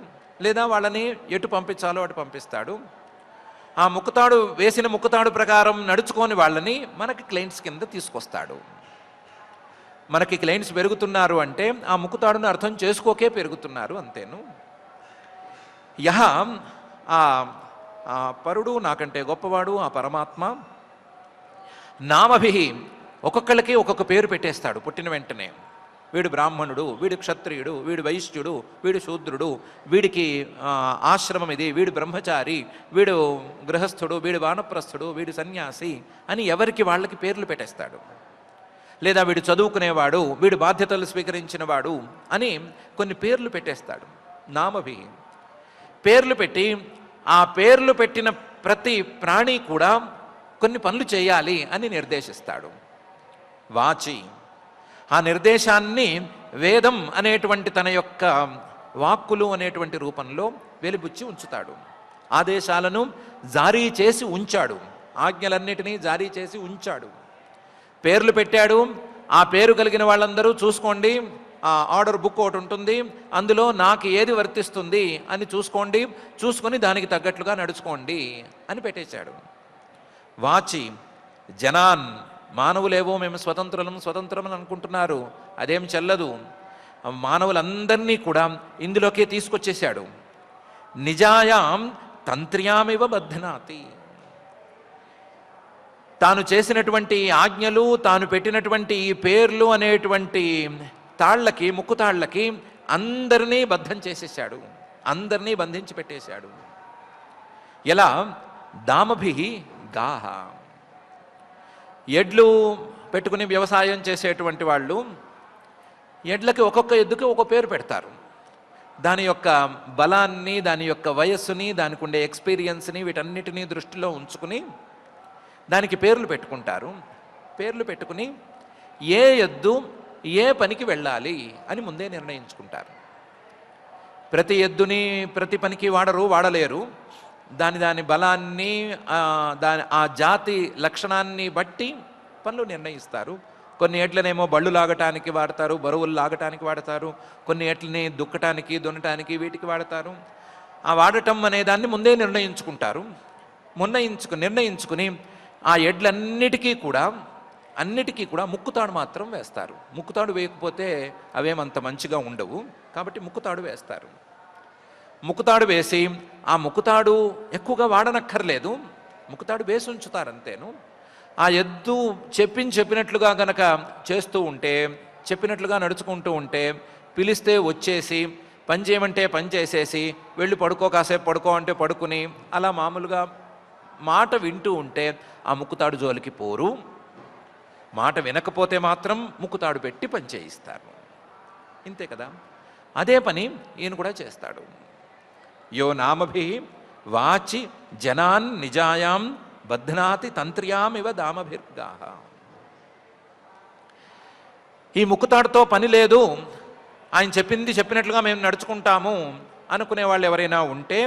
లేదా వాళ్ళని ఎటు పంపించాలో అటు పంపిస్తాడు. ఆ ముక్కుతాడు వేసిన ముక్కుతాడు ప్రకారం నడుచుకోని వాళ్ళని మనకి క్లయింట్స్ కింద తీసుకొస్తాడు. మనకి క్లయింట్స్ పెరుగుతున్నారు అంటే ఆ ముక్కుతాడును అర్థం చేసుకోకే పెరుగుతున్నారు, అంతేను. యహ ఆ పరుడు, నాకంటే గొప్పవాడు ఆ పరమాత్మ, నామభి ఒక్కొక్కళ్ళకి ఒక్కొక్క పేరు పెట్టేస్తాడు పుట్టిన వెంటనే. వీడు బ్రాహ్మణుడు, వీడు క్షత్రియుడు, వీడు వైశ్యుడు, వీడు శూద్రుడు, వీడికి ఆశ్రమం ఇది, వీడు బ్రహ్మచారి, వీడు గృహస్థుడు, వీడు వానప్రస్థుడు, వీడు సన్యాసి అని ఎవరికి వాళ్ళకి పేర్లు పెట్టేస్తాడు. లేదా వీడు చదువుకునేవాడు, వీడు బాధ్యతలు స్వీకరించినవాడు అని కొన్ని పేర్లు పెట్టేస్తాడు. నామభి పేర్లు పెట్టి ఆ పేర్లు పెట్టిన ప్రతి ప్రాణి కూడా కొన్ని పనులు చేయాలి అని నిర్దేశిస్తాడు. వాచి ఆ నిర్దేశాన్ని వేదం అనేటువంటి తన యొక్క వాక్కులు అనేటువంటి రూపంలో వెలిబుచ్చి ఉంచుతాడు. ఆదేశాలను జారీ చేసి ఉంచాడు, ఆజ్ఞలన్నిటినీ జారీ చేసి ఉంచాడు. పేర్లు పెట్టాడు. ఆ పేరు కలిగిన వాళ్ళందరూ చూసుకోండి, ఆ ఆర్డర్ బుక్ ఒకటి ఉంటుంది, అందులో నాకు ఏది వర్తిస్తుంది అని చూసుకోండి, చూసుకొని దానికి తగ్గట్లుగా నడుచుకోండి అని పెట్టేశాడు. వాచి జనాన్, మానవులేవో మేము స్వతంత్రం అనుకుంటున్నారు, అదేం చెల్లదు. మానవులందరినీ కూడా ఇందులోకే తీసుకొచ్చేశాడు. నిజాయాం తంత్ర్యామివ బధ్నాతి, తాను చేసినటువంటి ఆజ్ఞలు, తాను పెట్టినటువంటి ఈ పేర్లు అనేటువంటి తాళ్ళకి, ముక్కుతాళ్ళకి అందరినీ బద్ధం చేసేసాడు, అందరినీ బంధించి పెట్టేశాడు. ఎలా? దామభి గాహ, ఎడ్లు పెట్టుకుని వ్యవసాయం చేసేటువంటి వాళ్ళు ఎడ్లకి ఒక్కొక్క ఎద్దుకి ఒక పేరు పెడతారు. దాని యొక్క బలాన్ని, దాని యొక్క వయస్సుని, దానికి ఉండే ఎక్స్పీరియన్స్ని వీటన్నిటినీ దృష్టిలో ఉంచుకుని దానికి పేర్లు పెట్టుకుంటారు. పేర్లు పెట్టుకుని ఏ ఎద్దు ఏ పనికి వెళ్ళాలి అని ముందే నిర్ణయించుకుంటారు. ప్రతి ఎద్దుని ప్రతి పనికి వాడలేరు. దాని బలాన్ని, ఆ జాతి లక్షణాన్ని బట్టి పనులు నిర్ణయిస్తారు. కొన్ని ఎడ్లనేమో బళ్ళు లాగటానికి వాడతారు, బరువులు లాగటానికి వాడతారు. కొన్ని ఎడ్లని దుక్కటానికి, దున్నటానికి, వీటికి వాడతారు. ఆ వాడటం అనే దాన్ని ముందే నిర్ణయించుకుంటారు. నిర్ణయించుకుని ఆ ఎడ్లన్నిటికీ కూడా ముక్కుతాడు మాత్రం వేస్తారు. ముక్కుతాడు వేయకపోతే అవేమంత మంచిగా ఉండవు, కాబట్టి ముక్కుతాడు వేస్తారు. ముక్కుతాడు వేసి ఆ ముక్కుతాడు ఎక్కువగా వాడనక్కర్లేదు, ముక్కుతాడు వేసి ఉంచుతారు అంతేను. ఆ ఎద్దు చెప్పినట్లుగా గనక చేస్తూ ఉంటే, చెప్పినట్లుగా నడుచుకుంటూ ఉంటే, పిలిస్తే వచ్చేసి, పని చేయమంటే పని చేసేసి, వెళ్ళి పడుకో, కాసేపు పడుకో అంటే పడుకుని, అలా మామూలుగా మాట వింటూ ఉంటే ఆ ముక్కుతాడు జోలికి పోరు. మాట వినకపోతే మాత్రం ముక్కుతాడు పెట్టి పని చేయిస్తారు. ఇంతే కదా. అదే పని ఈయన కూడా చేస్తాడు. యో నామభి వాచి జనాన్ నిజాయాం బధ్నాతి తంత్ర్యామివ దామభిర్గాః. ఈ ముక్కుతాడుతో పని లేదు, ఆయన చెప్పినట్లుగా మేము నడుచుకుంటాము అనుకునే వాళ్ళు ఎవరైనా ఉంటే,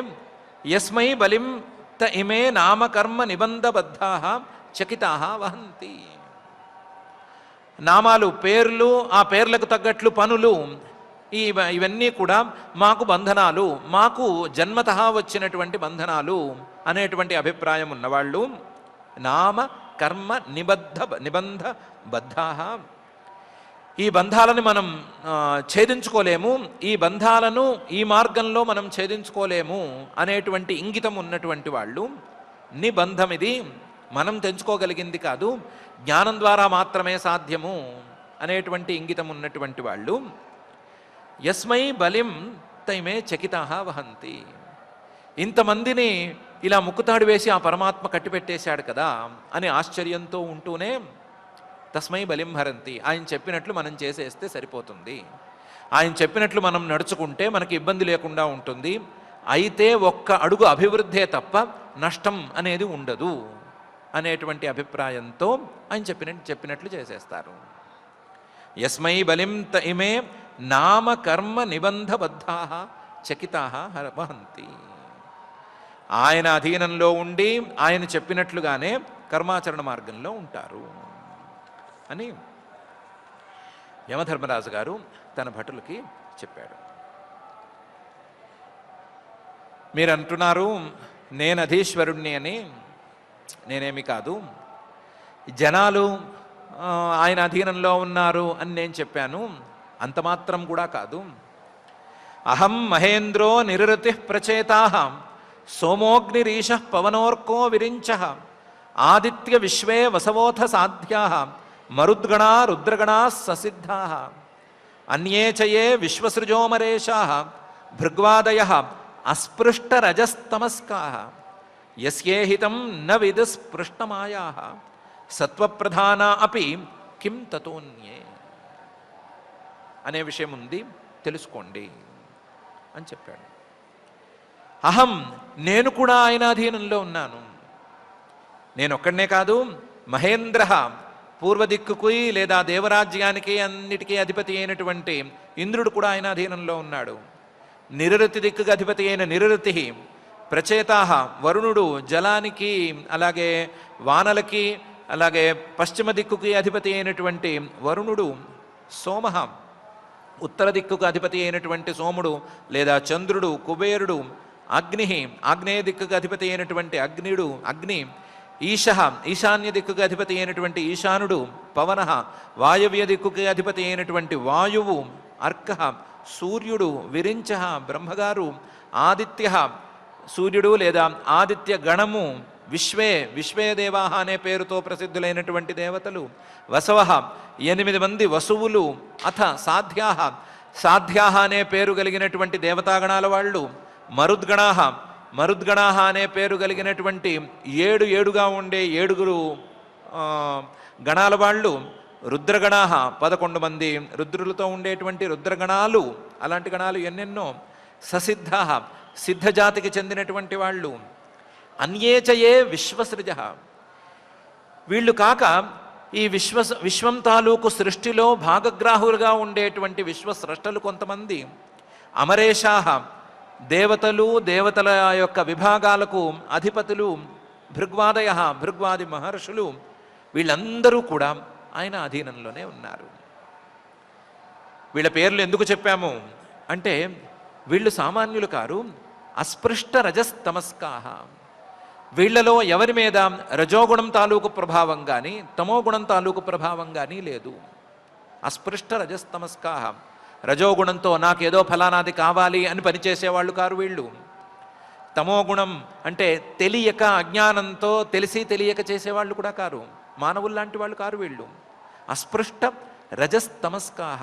యస్మై బలిం త ఇమే నామకర్మ నిబంధబద్ధాః చకితాః వహంతి. నామాలు, పేర్లు, ఆ పేర్లకు తగ్గట్లు పనులు, ఇవన్నీ కూడా మాకు బంధనాలు, మాకు జన్మతః వచ్చినటువంటి బంధనాలు అనేటువంటి అభిప్రాయం ఉన్నవాళ్ళు నామ కర్మ నిబంధబద్ధా. ఈ బంధాలను మనం ఛేదించుకోలేము, ఈ బంధాలను ఈ మార్గంలో మనం ఛేదించుకోలేము అనేటువంటి ఇంగితం ఉన్నటువంటి వాళ్ళు, నిబంధం ఇది మనం తెంచుకోగలిగింది కాదు, జ్ఞానం ద్వారా మాత్రమే సాధ్యము అనేటువంటి ఇంగితం ఉన్నటువంటి వాళ్ళు, యస్మై బలిం తైమే చకితాహ వహంతి. ఇంతమందిని ఇలా ముక్కుతాడు వేసి ఆ పరమాత్మ కట్టిపెట్టేశాడు కదా అని ఆశ్చర్యంతో ఉంటూనే తస్మై బలిం హరంతి, ఆయన చెప్పినట్లు మనం చేసేస్తే సరిపోతుంది, ఆయన చెప్పినట్లు మనం నడుచుకుంటే మనకి ఇబ్బంది లేకుండా ఉంటుంది, అయితే ఒక్క అడుగు అభివృద్ధే తప్ప నష్టం అనేది ఉండదు అనేటువంటి అభిప్రాయంతో ఆయన చెప్పినట్లు చేసేస్తారు. యస్మై బలిం ఇమే నామ కర్మ నిబంధబద్ధా చకితా వహంతి. ఆయన అధీనంలో ఉండి ఆయన చెప్పినట్లుగానే కర్మాచరణ మార్గంలో ఉంటారు అని యమధర్మరాజు గారు తన భటులకి చెప్పాడు. మీరు అంటున్నారు నేను అధీశ్వరుణ్ణి అని, నేనేమి కాదు, జనాలు ఆయన అధీనంలో ఉన్నారు అని నేను చెప్పాను, అంత మాత్రం కూడా కాదు. అహం మహేంద్రో నిరృతి ప్రచేతా సోమోగ్నిరీశ పవనోర్కో విరించ ఆదిత్య విశ్వే వసవోథ సాధ్యా మరుద్గణా రుద్రగణా ససిద్ధా అన్యే చయే విశ్వసృజోమరేషా భృగ్వాదయ అస్పృష్టరజస్తమస్కా యస్యేహితం న విదుస్పృష్టమాయా సత్వప్రధాన అపి కిం తతోన్యే అనే విషయం ఉంది, తెలుసుకోండి అని చెప్పాడు. అహం, నేను కూడా ఆయన అధీనంలో ఉన్నాను. నేను ఒక్కడనే కాదు, మహేంద్ర పూర్వదిక్కుకి లేదా దేవరాజ్యానికి అన్నిటికీ అధిపతి అయినటువంటి ఇంద్రుడు కూడా ఆయన అధీనంలో ఉన్నాడు. నిరృతి దిక్కుకి అధిపతి అయిన నిరృతి, ప్రచేతాహ వరుణుడు జలానికి అలాగే వానలకి అలాగే పశ్చిమ దిక్కుకి అధిపతి అయినటువంటి వరుణుడు, సోమ ఉత్తర దిక్కుకు అధిపతి అయినటువంటి సోముడు లేదా చంద్రుడు కుబేరుడు, అగ్ని ఆగ్నేయ దిక్కుకు అధిపతి అయినటువంటి అగ్ని, ఈశ ఈశాన్య దిక్కుకు అధిపతి అయినటువంటి ఈశానుడు, పవన వాయవ్య దిక్కుకి అధిపతి అయినటువంటి వాయువు, అర్క సూర్యుడు, విరించ బ్రహ్మగారు, ఆదిత్య సూర్యుడు లేదా ఆదిత్య గణము, విశ్వే దేవాహ అనే పేరుతో ప్రసిద్ధులైనటువంటి దేవతలు, వసవ 8 మంది వసువులు, అథ సాధ్యాహ అనే పేరు కలిగినటువంటి దేవతాగణాల వాళ్ళు, మరుద్గణాహ అనే పేరు కలిగినటువంటి 7 ఉండే 7 గణాల వాళ్ళు, రుద్రగణాహ 11 మంది రుద్రులతో ఉండేటువంటి రుద్రగణాలు, అలాంటి గణాలు ఎన్నెన్నో, ససిద్ధ సిద్ధజాతికి చెందినటువంటి వాళ్ళు, అన్యేచయే విశ్వసృజ. వీళ్ళు కాక ఈ విశ్వం తాలూకు సృష్టిలో భాగగ్రాహులుగా ఉండేటువంటి విశ్వస్రష్టలు కొంతమంది, అమరేషాహ దేవతల యొక్క విభాగాలకు అధిపతులు, భృగ్వాది మహర్షులు, వీళ్ళందరూ కూడా ఆయన అధీనంలోనే ఉన్నారు. వీళ్ళ పేర్లు ఎందుకు చెప్పాము అంటే వీళ్ళు సామాన్యులు కారు, అస్పృష్ట రజస్తమస్కాహ. వీళ్లలో ఎవరి మీద రజోగుణం తాలూకు ప్రభావం కానీ తమోగుణం తాలూకు ప్రభావం కానీ లేదు. అస్పృష్ట రజస్తమస్కాహ. రజోగుణంతో నాకేదో ఫలానాది కావాలి అని పనిచేసేవాళ్ళు కారు వీళ్ళు. తమోగుణం అంటే తెలియక అజ్ఞానంతో తెలిసి తెలియక చేసేవాళ్ళు కూడా కారు, మానవుల్లాంటి వాళ్ళు కారు వీళ్ళు. అస్పృష్ట రజస్తమస్కాహ.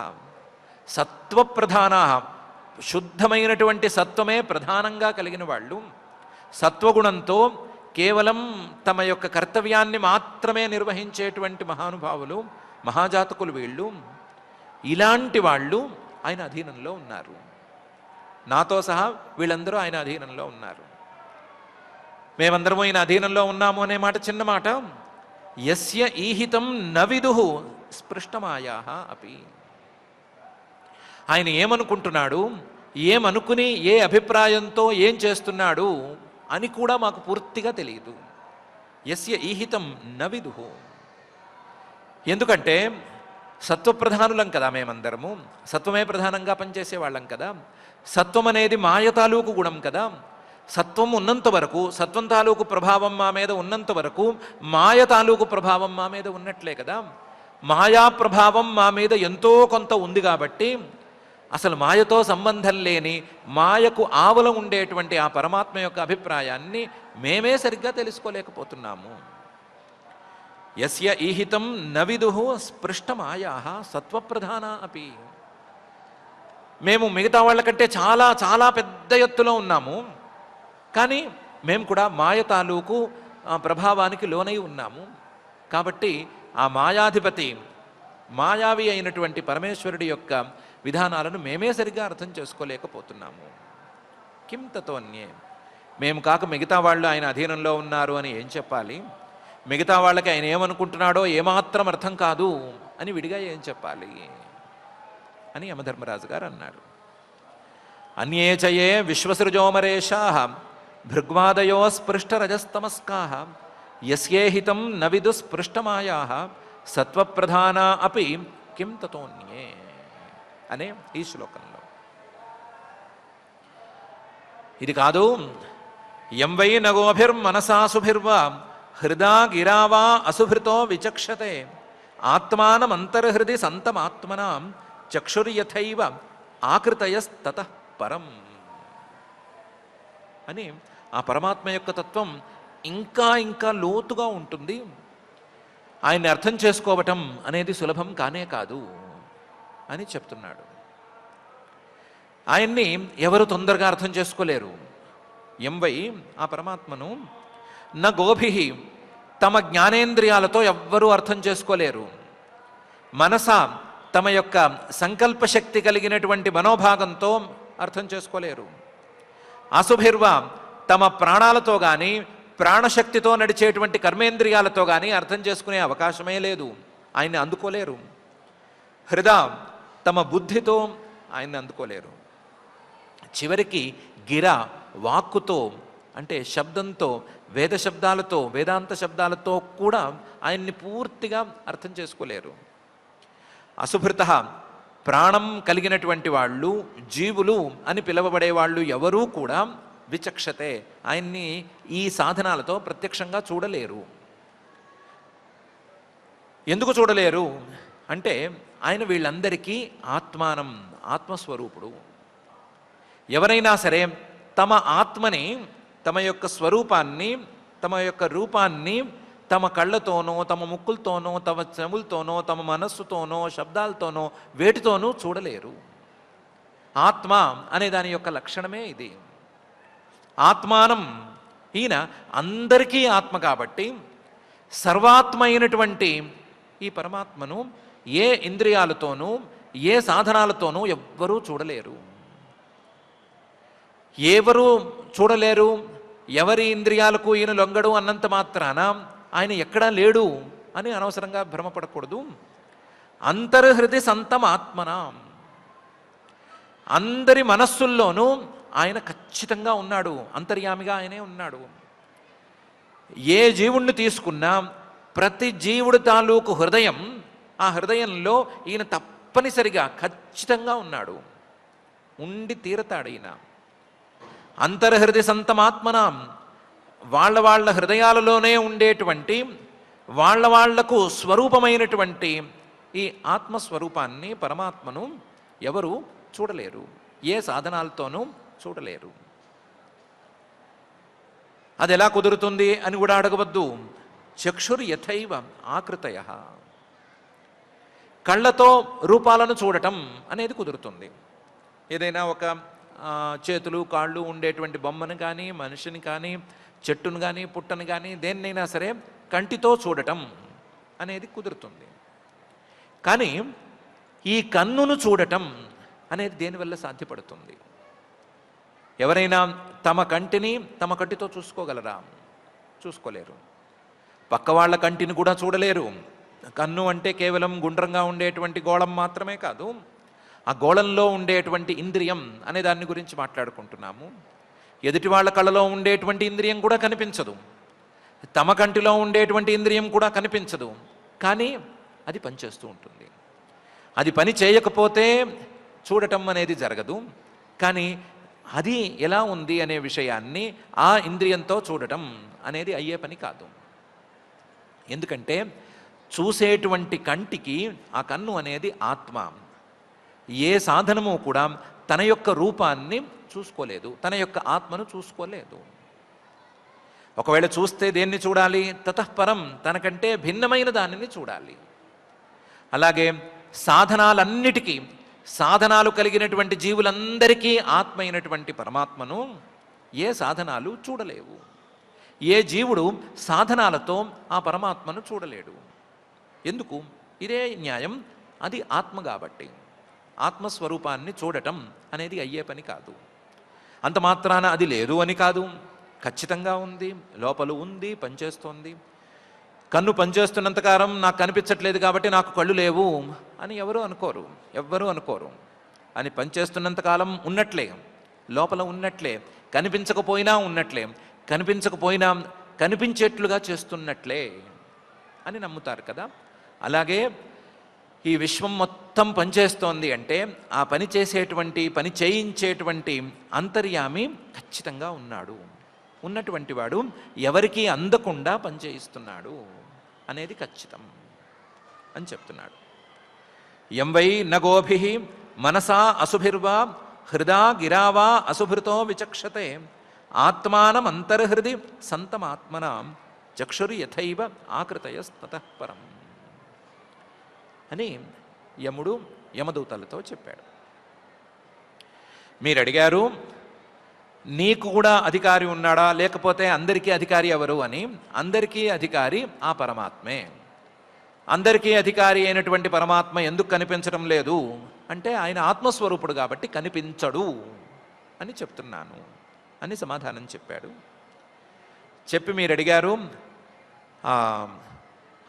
సత్వప్రధానా, శుద్ధమైనటువంటి సత్వమే ప్రధానంగా కలిగిన వాళ్ళు. సత్వగుణంతో కేవలం తమ యొక్క కర్తవ్యాన్ని మాత్రమే నిర్వహించేటువంటి మహానుభావులు, మహాజాతకులు వీళ్ళు. ఇలాంటి వాళ్ళు ఆయన అధీనంలో ఉన్నారు. నాతో సహా వీళ్ళందరూ ఆయన అధీనంలో ఉన్నారు. మేమందరము ఆయన అధీనంలో ఉన్నాము అనే మాట చిన్న మాట. యస్య ఈహితం నవిదుః స్పృష్టమాయా అపి. ఆయన ఏమనుకుంటున్నాడు, ఏమనుకుని ఏ అభిప్రాయంతో ఏం చేస్తున్నాడు అని కూడా మాకు పూర్తిగా తెలియదు. యస్య ఈహితం నవిదుః. ఎందుకంటే సత్వప్రధానులం కదా మేమందరము, సత్వమే ప్రధానంగా పనిచేసేవాళ్ళం కదా. సత్వం అనేది మాయ తాలూకు గుణం కదా. సత్వం ఉన్నంత వరకు, సత్వం తాలూకు ప్రభావం మా మీద ఉన్నంత వరకు మాయ తాలూకు ప్రభావం మా మీద ఉన్నట్లే కదా. మాయా ప్రభావం మా మీద ఎంతో కొంత ఉంది కాబట్టి అసలు మాయతో సంబంధం లేని, మాయకు ఆవల ఉండేటువంటి ఆ పరమాత్మ యొక్క అభిప్రాయాన్ని మేమే సరిగ్గా తెలుసుకోలేకపోతున్నాము. యస్య ఈహితం నవిదుః స్పృష్టమాయా సత్వప్రధాన అపి. మేము మిగతా వాళ్ళకంటే చాలా చాలా పెద్ద ఎత్తులో ఉన్నాము, కానీ మేము కూడా మాయ తాలూకు ప్రభావానికి లోనై ఉన్నాము. కాబట్టి ఆ మాయాధిపతి, మాయావి అయినటువంటి పరమేశ్వరుడి యొక్క విధానాలను మేమే సరిగ్గా అర్థం చేసుకోలేకపోతున్నాము. కిం తతోన్యే, మేము కాక మిగతా వాళ్ళు ఆయన అధీనంలో ఉన్నారు అని ఏం చెప్పాలి? మిగతా వాళ్ళకి ఆయన ఏమనుకుంటున్నాడో ఏమాత్రం అర్థం కాదు అని విడిగా ఏం చెప్పాలి అని యమధర్మరాజు గారు అన్నారు. అన్యే చయే విశ్వసృజోమరేషా భృగ్వాదయో స్పృష్టరజస్తమస్కాః యస్యేహితం న విదు స్పృష్టమాయా సత్వప్రధానా అపి కిం తతోన్యే అనే ఈ శ్లోకంలో. ఇది కాదు, యం వై నగోభిర్మనసాసుభిర్వా హృదా గిరావా అసుభృతో విచక్షతే ఆత్మానమంతర్హృది సంతమాత్మనాం చక్షుర్యథైవ ఆకృతయస్తతః పరం అని ఆ పరమాత్మ యొక్క తత్వం ఇంకా ఇంకా లోతుగా ఉంటుంది. ఆయన్ని అర్థం చేసుకోవటం అనేది సులభం కానే కాదు అని చెప్తున్నాడు. ఆయన్ని ఎవరు తొందరగా అర్థం చేసుకోలేరు. ఎంవై ఆ పరమాత్మను న గోభిః తమ జ్ఞానేంద్రియాలతో ఎవ్వరూ అర్థం చేసుకోలేరు. మనస తమ యొక్క సంకల్పశక్తి కలిగినటువంటి మనోభాగంతో అర్థం చేసుకోలేరు. అసుభిర్వా తమ ప్రాణాలతో కానీ ప్రాణశక్తితో నడిచేటువంటి కర్మేంద్రియాలతో కానీ అర్థం చేసుకునే అవకాశమే లేదు. ఆయన్ని అందుకోలేరు. హృదా తమ బుద్ధితో ఆయన్ని అందుకోలేరు. చివరికి గిర వాక్కుతో, అంటే శబ్దంతో, వేద శబ్దాలతో, వేదాంత శబ్దాలతో కూడా ఆయన్ని పూర్తిగా అర్థం చేసుకోలేరు. అసుభృత ప్రాణం కలిగినటువంటి వాళ్ళు, జీవులు అని పిలువబడే వాళ్ళు ఎవరూ కూడా విచక్షతే ఆయన్ని ఈ సాధనాలతో ప్రత్యక్షంగా చూడలేరు. ఎందుకు చూడలేరు అంటే ఆయన వీళ్ళందరికీ ఆత్మానం, ఆత్మస్వరూపుడు. ఎవరైనా సరే తమ ఆత్మని, తమ యొక్క స్వరూపాన్ని, తమ యొక్క రూపాన్ని తమ కళ్ళతోనో, తమ ముక్కులతోనో, తమ చెవులతోనో, తమ మనస్సుతోనో, శబ్దాలతోనో, వేటితోనూ చూడలేరు. ఆత్మ అనే దాని యొక్క లక్షణమే ఇది. ఆత్మానం, ఈయన అందరికీ ఆత్మ కాబట్టి సర్వాత్మ అయినటువంటి ఈ పరమాత్మను ఏ ఇంద్రియాలతోనూ, ఏ సాధనాలతోనూ ఎవ్వరూ చూడలేరు. ఎవరు చూడలేరు? ఎవరి ఇంద్రియాలకు ఈయన లొంగడు అన్నంత మాత్రాన ఆయన ఎక్కడా లేడు అని అనవసరంగా భ్రమపడకూడదు. అంతర్హృది సంతం ఆత్మన, అందరి మనస్సుల్లోనూ ఆయన ఖచ్చితంగా ఉన్నాడు. అంతర్యామిగా ఆయనే ఉన్నాడు. ఏ జీవుణ్ణి తీసుకున్నా ప్రతి జీవుడి తాలూకు హృదయం, ఆ హృదయంలో ఈయన తప్పనిసరిగా ఖచ్చితంగా ఉన్నాడు. ఉండి తీరతాడు ఈయన. అంతర్హృది సంతమాత్మనాం, వాళ్ళ హృదయాలలోనే ఉండేటువంటి వాళ్లకు స్వరూపమైనటువంటి ఈ ఆత్మస్వరూపాన్ని, పరమాత్మను ఎవరు చూడలేరు, ఏ సాధనాలతోనూ చూడలేరు. అది ఎలా కుదురుతుంది అని కూడా అడగవద్దు. చక్షుర్ యథైవ ఆకృతయ, కళ్ళతో రూపాలను చూడటం అనేది కుదురుతుంది. ఏదైనా ఒక చేతులు కాళ్ళు ఉండేటువంటి బొమ్మను కానీ, మనిషిని కానీ, చెట్టును కానీ, పుట్టను కానీ, దేన్నైనా సరే కంటితో చూడటం అనేది కుదురుతుంది. కానీ ఈ కన్నును చూడటం అనేది దేనివల్ల సాధ్యపడుతుంది? ఎవరైనా తమ కంటిని తమ కంటితో చూసుకోగలరా? చూసుకోలేరు. పక్క వాళ్ళ కంటిని కూడా చూడలేరు. కన్ను అంటే కేవలం గుండ్రంగా ఉండేటువంటి గోళం మాత్రమే కాదు, ఆ గోళంలో ఉండేటువంటి ఇంద్రియం అనే దాని గురించి మాట్లాడుకుంటున్నాము. ఎదుటి వాళ్ళ కళ్ళలో ఉండేటువంటి ఇంద్రియం కూడా కనిపించదు, తమ కంటిలో ఉండేటువంటి ఇంద్రియం కూడా కనిపించదు. కానీ అది పనిచేస్తూ ఉంటుంది. అది పని చేయకపోతే చూడటం అనేది జరగదు. కానీ అది ఎలా ఉంది అనే విషయాన్ని ఆ ఇంద్రియంతో చూడటం అనేది అయ్యే పని కాదు. ఎందుకంటే చూసేటువంటి కంటికి ఆ కన్ను అనేది ఆత్మ. ఏ సాధనము కూడా తన యొక్క రూపాన్ని చూసుకోలేదు, తన యొక్క ఆత్మను చూసుకోలేదు. ఒకవేళ చూస్తే దేన్ని చూడాలి? తతఃపరం, తనకంటే భిన్నమైన దానిని చూడాలి. అలాగే సాధనాలన్నిటికీ, సాధనాలు కలిగినటువంటి జీవులందరికీ ఆత్మ అయినటువంటి పరమాత్మను ఏ సాధనాలు చూడలేవు. ఏ జీవుడు సాధనాలతో ఆ పరమాత్మను చూడలేడు. ఎందుకు? ఇదే న్యాయం. అది ఆత్మ కాబట్టి ఆత్మస్వరూపాన్ని చూడటం అనేది అయ్యే పని కాదు. అంత మాత్రాన అది లేదు అని కాదు, ఖచ్చితంగా ఉంది, లోపల ఉంది, పనిచేస్తోంది. కన్ను పనిచేస్తున్నంతకాలం నాకు కనిపించట్లేదు కాబట్టి నాకు కళ్ళు లేవు అని ఎవ్వరూ అనుకోరు. అని పనిచేస్తున్నంతకాలం ఉన్నట్లే, లోపల ఉన్నట్లే, కనిపించకపోయినా ఉన్నట్లే, కనిపించకపోయినా కనిపించేట్లుగా చేస్తున్నట్లే అని నమ్ముతారు కదా. అలాగే ఈ విశ్వం మొత్తం పనిచేస్తోంది అంటే ఆ పని చేసేటువంటి, పని చేయించేటువంటి అంతర్యామి ఖచ్చితంగా ఉన్నాడు. ఉన్నటువంటి వాడు ఎవరికీ అందకుండా పనిచేయిస్తున్నాడు అనేది ఖచ్చితం అని చెప్తున్నాడు. యం వై నగోభి మనసా అసుభిర్వా హృదా గిరావా అసుభృతో విచక్షతే ఆత్మానం అంతర్హృది సంతమాత్మన చక్షురు యథైవ ఆకృతయస్తతః పరం అని యముడు యమదూతలతో చెప్పాడు. మీరు అడిగారు నీకు కూడా అధికారి ఉన్నాడా, లేకపోతే అందరికీ అధికారి ఎవరు అని. అందరికీ అధికారి ఆ పరమాత్మే. అందరికీ అధికారి అయినటువంటి పరమాత్మ ఎందుకు కనిపించడం లేదు అంటే ఆయన ఆత్మస్వరూపుడు కాబట్టి కనిపించడు అని చెప్తున్నాను అని సమాధానం చెప్పాడు. చెప్పి మీరు అడిగారు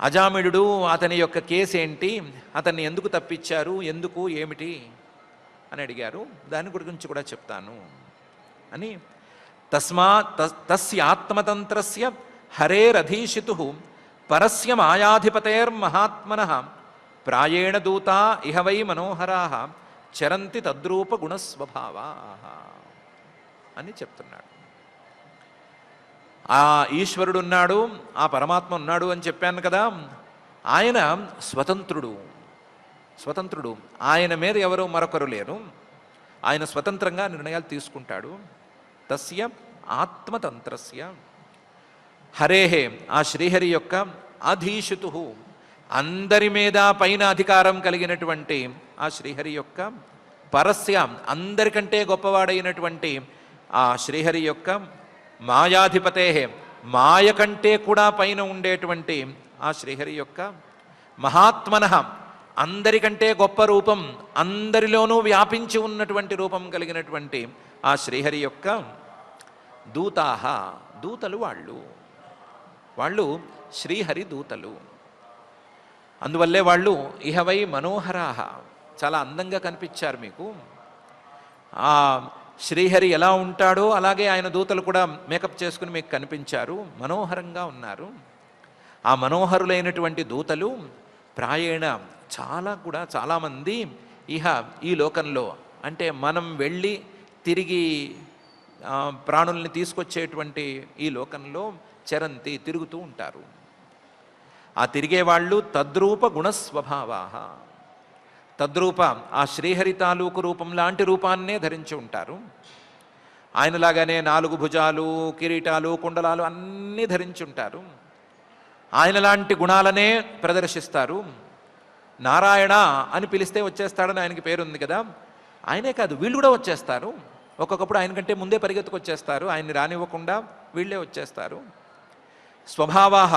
అజామిళుడు అతని యొక్క కేసు ఏంటి, అతన్ని ఎందుకు తప్పించారు, ఎందుకు, ఏమిటి అని అడిగారు. దాని గురించి కూడా చెప్తాను అని. తస్య ఆత్మతంత్రస్య హరేరధీషితు పరస్య మాయాధిపతేర్మహాత్మనః ప్రాయేణ దూతా ఇహ వై మనోహరాః చరంతి తద్రూప గుణస్వభావాః అని చెప్తున్నాడు. ఆ ఈశ్వరుడు ఉన్నాడు, ఆ పరమాత్మ ఉన్నాడు అని చెప్పాను కదా. ఆయన స్వతంత్రుడు. ఆయన మీద ఎవరు మరొకరు లేరు. ఆయన స్వతంత్రంగా నిర్ణయాలు తీసుకుంటాడు. తస్య ఆత్మతంత్రస్య హరేహే, ఆ శ్రీహరి యొక్క అధీషితు, అందరి మీద పైన అధికారం కలిగినటువంటి ఆ శ్రీహరి యొక్క పరస్య, అందరికంటే గొప్పవాడైనటువంటి ఆ శ్రీహరి యొక్క మాయాధిపతే, మాయ కంటే కూడా పైన ఉండేటువంటి ఆ శ్రీహరి యొక్క మహాత్మనః, అందరికంటే గొప్ప రూపం, అందరిలోనూ వ్యాపించి ఉన్నటువంటి రూపం కలిగినటువంటి ఆ శ్రీహరి యొక్క దూతాహ, దూతలు వాళ్ళు శ్రీహరి దూతలు. అందువల్లే వాళ్ళు ఇహవై మనోహరాహ, చాలా అందంగా కనిపించారు మీకు. ఆ శ్రీహరి ఎలా ఉంటాడో అలాగే ఆయన దూతలు కూడా మేకప్ చేసుకుని మీకు కనిపించారు, మనోహరంగా ఉన్నారు. ఆ మనోహరులైనటువంటి దూతలు ప్రాయేణ చాలామంది ఈ లోకంలో, అంటే మనం వెళ్ళి తిరిగి ప్రాణుల్ని తీసుకొచ్చేటువంటి ఈ లోకంలో చరంతి, తిరుగుతూ ఉంటారు. ఆ తిరిగేవాళ్ళు తద్రూప గుణస్వభావాః, తద్రూప ఆ శ్రీహరి తాలూకు రూపం లాంటి రూపాన్నే ధరించి ఉంటారు. ఆయనలాగానే 4 భుజాలు, కిరీటాలు, కుండలాలు అన్నీ ధరించి ఉంటారు. ఆయన లాంటి గుణాలనే ప్రదర్శిస్తారు. నారాయణ అని పిలిస్తే వచ్చేస్తాడని ఆయనకి పేరుంది కదా. ఆయనే కాదు, వీళ్ళు కూడా వచ్చేస్తారు. ఒక్కొక్కప్పుడు ఆయన కంటే ముందే పరిగెత్తుకు వచ్చేస్తారు, ఆయన్ని రానివ్వకుండా వీళ్ళే వచ్చేస్తారు. స్వభావాహ,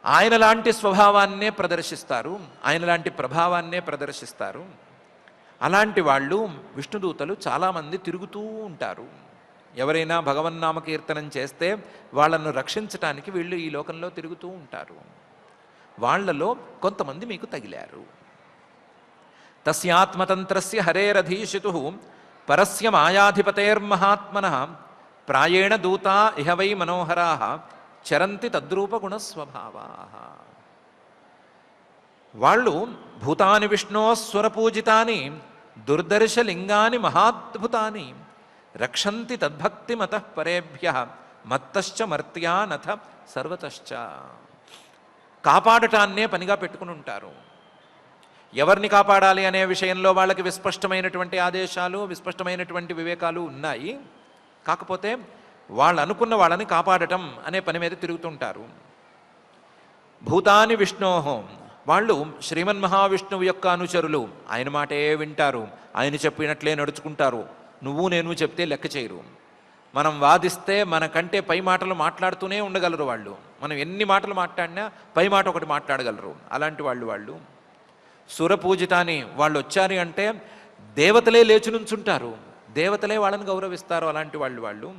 ఆయన లాంటి స్వభావాన్నే ప్రదర్శిస్తారు, ఆయన లాంటి ప్రభావాన్నే ప్రదర్శిస్తారు. అలాంటి వాళ్ళు విష్ణుదూతలు చాలామంది తిరుగుతూ ఉంటారు. ఎవరైనా భగవన్నామ కీర్తనం చేస్తే వాళ్ళను రక్షించటానికి వీళ్ళు ఈ లోకంలో తిరుగుతూ ఉంటారు. వాళ్లలో కొంతమంది మీకు తగిలారు. తస్యాత్మతంత్రస్య హరేరధీషితు పరస్య మాయాధిపతేర్మహాత్మనః ప్రాయేణ దూతా ఇహ వై మనోహరాః చరంతి తద్రూపగుణస్వభావాః. వాళ్ళు భూతాని విష్ణోస్వరపూజితాని దుర్దర్శలింగాని మహాద్భుతాని రక్షంతి తద్భక్తిమతః పరేభ్యః మత్తశ్చ మర్త్యానథ సర్వతశ్చ. కాపాడటాన్నే పనిగా పెట్టుకుని ఉంటారు. ఎవరిని కాపాడాలి అనే విషయంలో వాళ్ళకి విస్పష్టమైనటువంటి ఆదేశాలు, విస్పష్టమైనటువంటి వివేకాలు ఉన్నాయి. కాకపోతే వాళ్ళు అనుకున్న వాళ్ళని కాపాడటం అనే పని మీద తిరుగుతుంటారు. భూతాని విష్ణోహం, వాళ్ళు శ్రీమన్మహావిష్ణువు యొక్క అనుచరులు. ఆయన మాటే వింటారు, ఆయన చెప్పినట్లే నడుచుకుంటారు. నువ్వు నేను చెప్తే లెక్క చేయరు. మనం వాదిస్తే మనకంటే పై మాటలు మాట్లాడుతూనే ఉండగలరు వాళ్ళు. మనం ఎన్ని మాటలు మాట్లాడినా పై మాట ఒకటి మాట్లాడగలరు. అలాంటి వాళ్ళు సురపూజితాని, వాళ్ళు వచ్చారు అంటే దేవతలే లేచి నుంచుంటారు, దేవతలే వాళ్ళని గౌరవిస్తారు. అలాంటి వాళ్ళు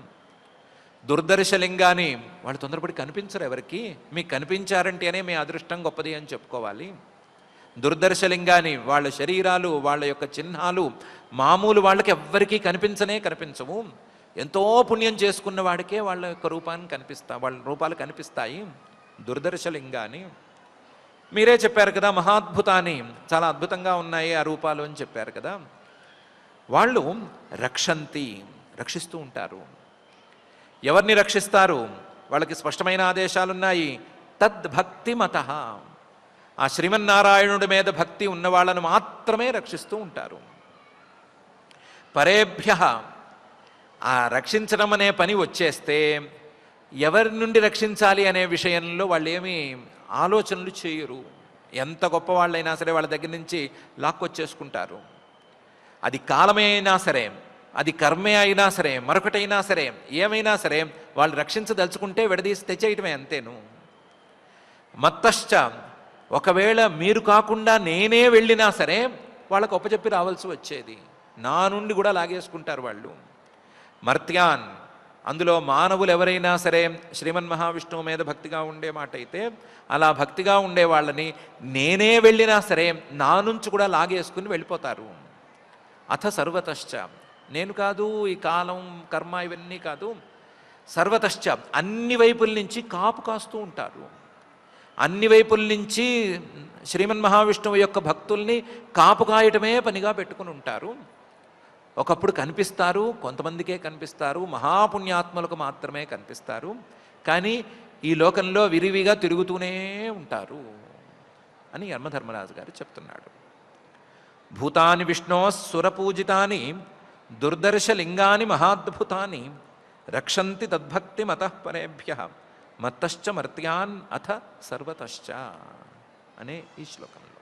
దుర్దర్శలింగాని, వాళ్ళు తొందరపడి కనిపించరు ఎవరికి. మీకు కనిపించారంటేనే మీ అదృష్టం గొప్పది అని చెప్పుకోవాలి. దుర్దర్శలింగాని, వాళ్ళ శరీరాలు, వాళ్ళ యొక్క చిహ్నాలు మామూలు వాళ్ళకి ఎవ్వరికీ కనిపించవు. ఎంతో పుణ్యం చేసుకున్న వాడికే వాళ్ళ యొక్క వాళ్ళ రూపాలు కనిపిస్తాయి. దుర్దర్శలింగాని. మీరే చెప్పారు కదా, మహాద్భుతాన్ని, చాలా అద్భుతంగా ఉన్నాయి ఆ రూపాలు అని చెప్పారు కదా. వాళ్ళు రక్షిస్తూ ఉంటారు. ఎవరిని రక్షిస్తారు? వాళ్ళకి స్పష్టమైన ఆదేశాలున్నాయి. తద్భక్తిమతః, ఆ శ్రీమన్నారాయణుడి మీద భక్తి ఉన్న వాళ్ళను మాత్రమే రక్షిస్తూ ఉంటారు. పరేభ్యః, ఆ రక్షించడం అనే పని వచ్చేస్తే ఎవరి నుండి రక్షించాలి అనే విషయంలో వాళ్ళు ఏమీ ఆలోచనలు చేయరు. ఎంత గొప్పవాళ్ళైనా సరే వాళ్ళ దగ్గర నుంచి లాక్కొచ్చేసుకుంటారు. అది కాలమే అయినా సరే, అది కర్మే అయినా సరే, మరొకటైనా సరే, ఏమైనా సరే వాళ్ళు రక్షించదలుచుకుంటే విడదీసి తెచ్చేయటమే, అంతేను. మత్తశ్చ, ఒకవేళ మీరు కాకుండా నేనే వెళ్ళినా సరే వాళ్ళకు ఒప్పచెప్పి రావాల్సి వచ్చేది. నా నుండి కూడా లాగేసుకుంటారు వాళ్ళు. మర్త్యాన్, అందులో మానవులు ఎవరైనా సరే శ్రీమన్మహావిష్ణువు మీద భక్తిగా ఉండే మాట అయితే, అలా భక్తిగా ఉండే వాళ్ళని నేనే వెళ్ళినా సరే నా నుంచి కూడా లాగేసుకుని వెళ్ళిపోతారు. అథ సర్వతశ్చ, నేను కాదు, ఈ కాలం కర్మ ఇవన్నీ కాదు, సర్వతశ్చ, అన్ని వైపుల నుంచి కాపు కాస్తూ ఉంటారు. అన్ని వైపుల నుంచి శ్రీమన్మహావిష్ణువు యొక్క భక్తుల్ని కాపు కాయటమే పనిగా పెట్టుకుని ఉంటారు. ఒకప్పుడు కనిపిస్తారు, కొంతమందికే కనిపిస్తారు, మహాపుణ్యాత్ములకు మాత్రమే కనిపిస్తారు. కానీ ఈ లోకంలో విరివిగా తిరుగుతూనే ఉంటారు అని యమధర్మరాజు గారు చెప్తున్నాడు. భూతాని విష్ణో సురపూజితాని దుర్దర్శలింగాని మహాద్భుతాని రక్షంతి తద్భక్తిమతః పరేభ్యః మత్తశ్చ మర్త్యాన్ అథ సర్వతశ్చ అనే ఈ శ్లోకంలో.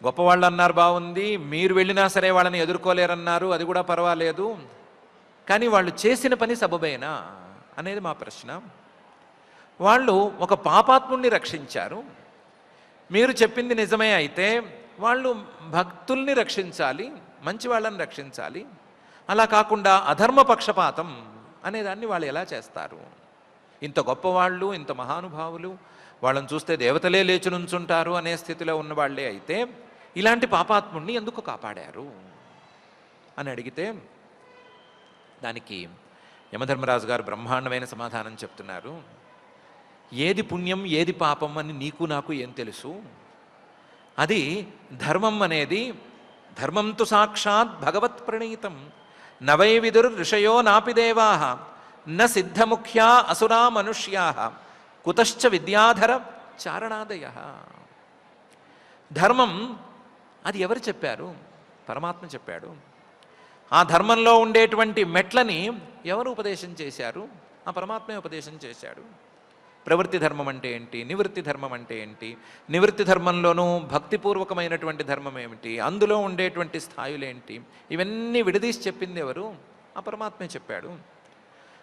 గొప్పవాళ్ళు అన్నారు, బాగుంది. మీరు వెళ్ళినా సరే వాళ్ళని ఎదుర్కోలేరన్నారు, అది కూడా పర్వాలేదు. కానీ వాళ్ళు చేసిన పని సబబేనా అనేది మా ప్రశ్న. వాళ్ళు ఒక పాపాత్ముణ్ణి రక్షించారు. మీరు చెప్పింది నిజమే అయితే వాళ్ళు భక్తుల్ని రక్షించాలి, మంచి వాళ్ళని రక్షించాలి. అలా కాకుండా అధర్మ పక్షపాతం అనేదాన్ని వాళ్ళు ఎలా చేస్తారు? ఇంత గొప్పవాళ్ళు, ఇంత మహానుభావులు, వాళ్ళని చూస్తే దేవతలే లేచి నుంచుంటారు అనే స్థితిలో ఉన్నవాళ్లే అయితే ఇలాంటి పాపాత్ముణ్ణి ఎందుకు కాపాడారు అని అడిగితే దానికి యమధర్మరాజు గారు బ్రహ్మాండమైన సమాధానం చెప్తున్నారు. ఏది పుణ్యం ఏది పాపం అని నీకు నాకు ఏం తెలుసు? అది ధర్మం అనేది, ధర్మంతు సాక్షాత్ భగవత్ ప్రణీతం నవై విదుర్ ఋషయో నాపి దేవాః న సిద్ధముఖ్యా అసురా మనుష్యాః కుతశ్చ విద్యాధర చారణాదయః. ధర్మం అది ఎవరు చెప్పారు? పరమాత్మ చెప్పాడు. ఆ ధర్మంలో ఉండేటువంటి మెట్లని ఎవరు ఉపదేశం చేశారు? ఆ పరమాత్మే ఉపదేశం చేశాడు. ప్రవృత్తి ధర్మం అంటే ఏంటి, నివృత్తి ధర్మం అంటే ఏంటి, నివృత్తి ధర్మంలోనూ భక్తిపూర్వకమైనటువంటి ధర్మం ఏమిటి, అందులో ఉండేటువంటి స్థాయిలేంటి, ఇవన్నీ విడదీసి చెప్పింది ఎవరు? ఆ పరమాత్మే చెప్పాడు.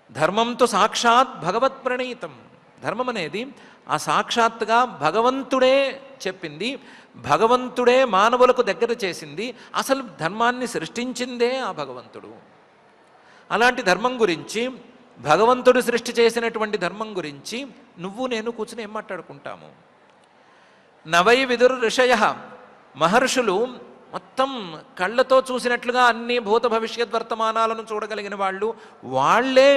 ధర్మంతో సాక్షాత్ భగవత్ ప్రణీతం. ధర్మం అనేది ఆ సాక్షాత్తుగా భగవంతుడే చెప్పింది, భగవంతుడే మానవులకు దగ్గర చేసింది. అసలు ధర్మాన్ని సృష్టించిందే ఆ భగవంతుడు. అలాంటి ధర్మం గురించి, భగవంతుడు సృష్టి చేసినటువంటి ధర్మం గురించి నువ్వు నేను కూర్చుని ఏం మాట్లాడుకుంటాము? నవై విదుర్ ఋషయః, మహర్షులు మొత్తం కళ్ళతో చూసినట్లుగా అన్ని భూత భవిష్యత్ వర్తమానాలను చూడగలిగిన వాళ్ళు, వాళ్ళే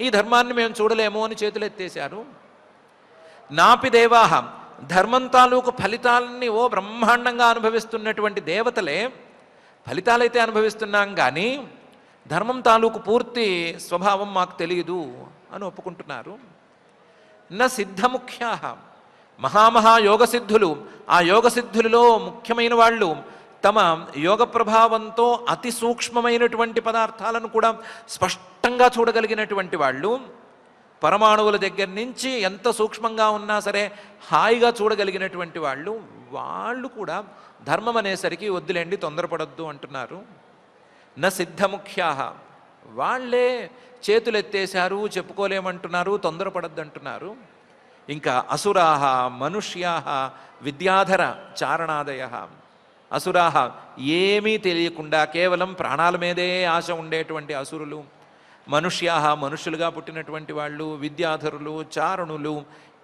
ఈ ధర్మాన్ని మేము చూడలేము అని చేతులెత్తేశారు. నాపి దేవాహ, ధర్మం తాలూకు ఫలితాలని ఓ బ్రహ్మాండంగా అనుభవిస్తున్నటువంటి దేవతలే ఫలితాలైతే అనుభవిస్తున్నాం కానీ ధర్మం తాలూకు పూర్తి స్వభావం మాకు తెలియదు అని ఒప్పుకుంటున్నారు. న సిద్ధముఖ్యా, మహామహా యోగసిద్ధులు, ఆ యోగసిద్ధులలో ముఖ్యమైన వాళ్ళు తమ యోగ ప్రభావంతో అతి సూక్ష్మమైనటువంటి పదార్థాలను కూడా స్పష్టంగా చూడగలిగినటువంటి వాళ్ళు, పరమాణువుల దగ్గర నుంచి ఎంత సూక్ష్మంగా ఉన్నా సరే హాయిగా చూడగలిగినటువంటి వాళ్ళు, వాళ్ళు కూడా ధర్మం అనేసరికి వద్దులేండి తొందరపడొద్దు అంటున్నారు. న సిద్ధముఖ్యా, వాళ్ళే చేతులెత్తేశారు, చెప్పుకోలేమంటున్నారు, తొందరపడద్దు అంటున్నారు. ఇంకా అసురాహ మనుష్యాహ విద్యాధర చారణాదయ, అసురాహ ఏమీ తెలియకుండా కేవలం ప్రాణాల మీదే ఆశ ఉండేటువంటి అసురులు, మనుష్యాహ మనుష్యులుగా పుట్టినటువంటి వాళ్ళు, విద్యాధరులు చారణులు,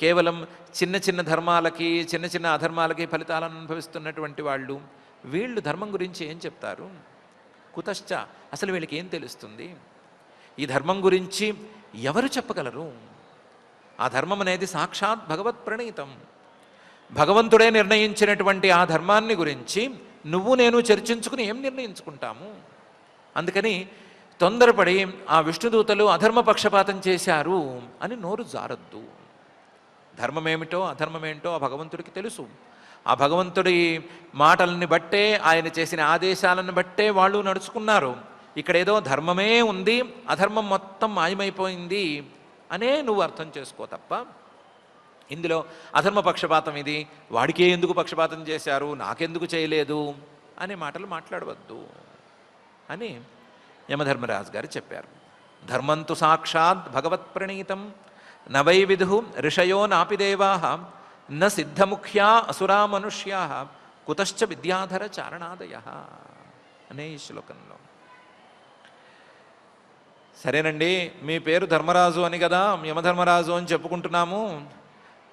కేవలం చిన్న చిన్న ధర్మాలకి చిన్న చిన్న అధర్మాలకి ఫలితాలను అనుభవిస్తున్నటువంటి వాళ్ళు, వీళ్ళు ధర్మం గురించి ఏం చెప్తారు? కుతశ్చ, అసలు వీళ్ళకి ఏం తెలుస్తుంది? ఈ ధర్మం గురించి ఎవరు చెప్పగలరు? ఆ ధర్మం అనేది సాక్షాత్ భగవత్ ప్రణీతం, భగవంతుడే నిర్ణయించినటువంటి ఆ ధర్మాన్ని గురించి నువ్వు నేను చర్చించుకుని ఏం నిర్ణయించుకుంటాము? అందుకని తొందరపడి ఆ విష్ణుదూతలు అధర్మ పక్షపాతం చేశారు అని నోరు జారద్దు. ధర్మమేమిటో అధర్మమేంటో ఆ భగవంతుడికి తెలుసు. ఆ భగవంతుడి మాటలని బట్టే, ఆయన చేసిన ఆదేశాలను బట్టే వాళ్ళు నడుచుకున్నారు. ఇక్కడ ఏదో ధర్మమే ఉంది, అధర్మం మొత్తం మాయమైపోయింది అనే నువ్వు అర్థం చేసుకో తప్ప, ఇందులో అధర్మ పక్షపాతం ఇది, వాడికే ఎందుకు పక్షపాతం చేశారు, నాకెందుకు చేయలేదు అనే మాటలు మాట్లాడవద్దు అని యమధర్మరాజు గారు చెప్పారు. ధర్మంతు సాక్షాత్ భగవత్ ప్రణీతం నవై విధు ఋషయో నాపి దేవా న సిద్ధముఖ్యా అసురా మనుష్యా కుతశ్చ విద్యాధర చారణాదయ అనే ఈ శ్లోకంలో. సరేనండి, మీ పేరు ధర్మరాజు అని కదా, యమధర్మరాజు అని చెప్పుకుంటున్నాము,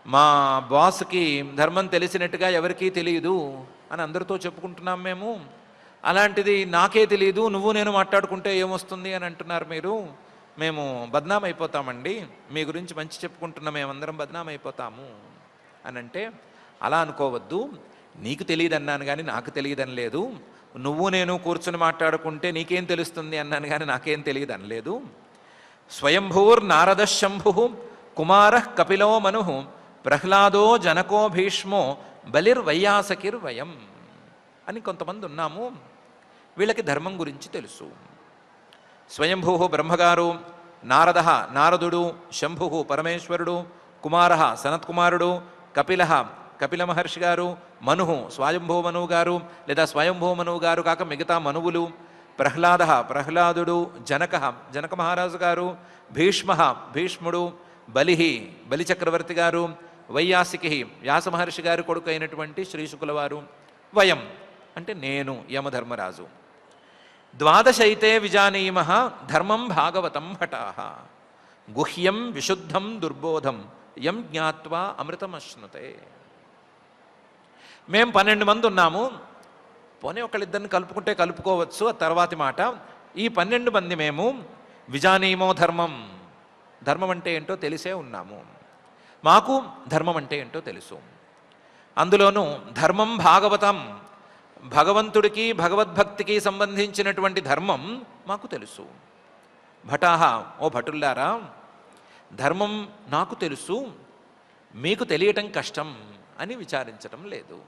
మా బాస్కి ధర్మం తెలిసినట్టుగా ఎవరికీ తెలియదు అని అందరితో చెప్పుకుంటున్నాం మేము, అలాంటిది నాకే తెలియదు, నువ్వు నేను మాట్లాడుకుంటే ఏమొస్తుంది అని అంటున్నారు మీరు, మేము బద్నాం అయిపోతామండి, మీ గురించి మంచి చెప్పుకుంటున్న మేమందరం బద్నాం అయిపోతాము అని అంటే, అలా అనుకోవద్దు, నీకు తెలియదు అన్నాను కానీ నాకు తెలియదని లేదు, నువ్వు నేను కూర్చుని మాట్లాడుకుంటే నీకేం తెలుస్తుంది అన్నాను కానీ నాకేం తెలియదు అనలేదు. స్వయంభూర్ నారద శంభు కుమార కపిలో మను ప్రహ్లాదో జనకో భీష్మో బలిర్వైయాసకిర్వయం అని కొంతమంది ఉన్నాము, వీళ్ళకి ధర్మం గురించి తెలుసు. స్వయంభూ బ్రహ్మగారు, నారద నారదుడు, శంభు పరమేశ్వరుడు, కుమార సనత్కుమారుడు, కపిల మహర్షి గారు, మనుహు స్వయంభూ మనువు గారు లేదా స్వయంభూ మనువు గారు కాక మిగతా మనువులు, ప్రహ్లాదుడు, జనక మహారాజు గారు, భీష్ముడు, బలిచక్రవర్తి గారు, వైయాసికి వ్యాస మహర్షి గారి కొడుకు అయినటువంటి శ్రీశుకుల వారు, వయం అంటే నేను యమధర్మరాజు. ద్వాదశైతే విజానీమ ధర్మం భాగవతం భటాః గుహ్యం విశుద్ధం దుర్బోధం యం జ్ఞాత్వా అమృతమశ్నుతే. మేము 12 మంది ఉన్నాము, పోనీ ఒకళ్ళిద్దరిని కలుపుకుంటే కలుపుకోవచ్చు, ఆ తర్వాతి మాట. ఈ 12 మంది మేము విజానీమో ధర్మం, ధర్మం అంటే ఏంటో తెలిసే ఉన్నాము, మాకు ధర్మం అంటే ఏంటో తెలుసు. అందులోనూ ధర్మం భాగవతం, భగవంతుడికి భగవద్భక్తికి సంబంధించినటువంటి ధర్మం మాకు తెలుసు. భటాహ, ఓ భటుల్లారా, ధర్మం నాకు తెలుసు, మీకు తెలియటం కష్టం అని విచారించటం లేదు.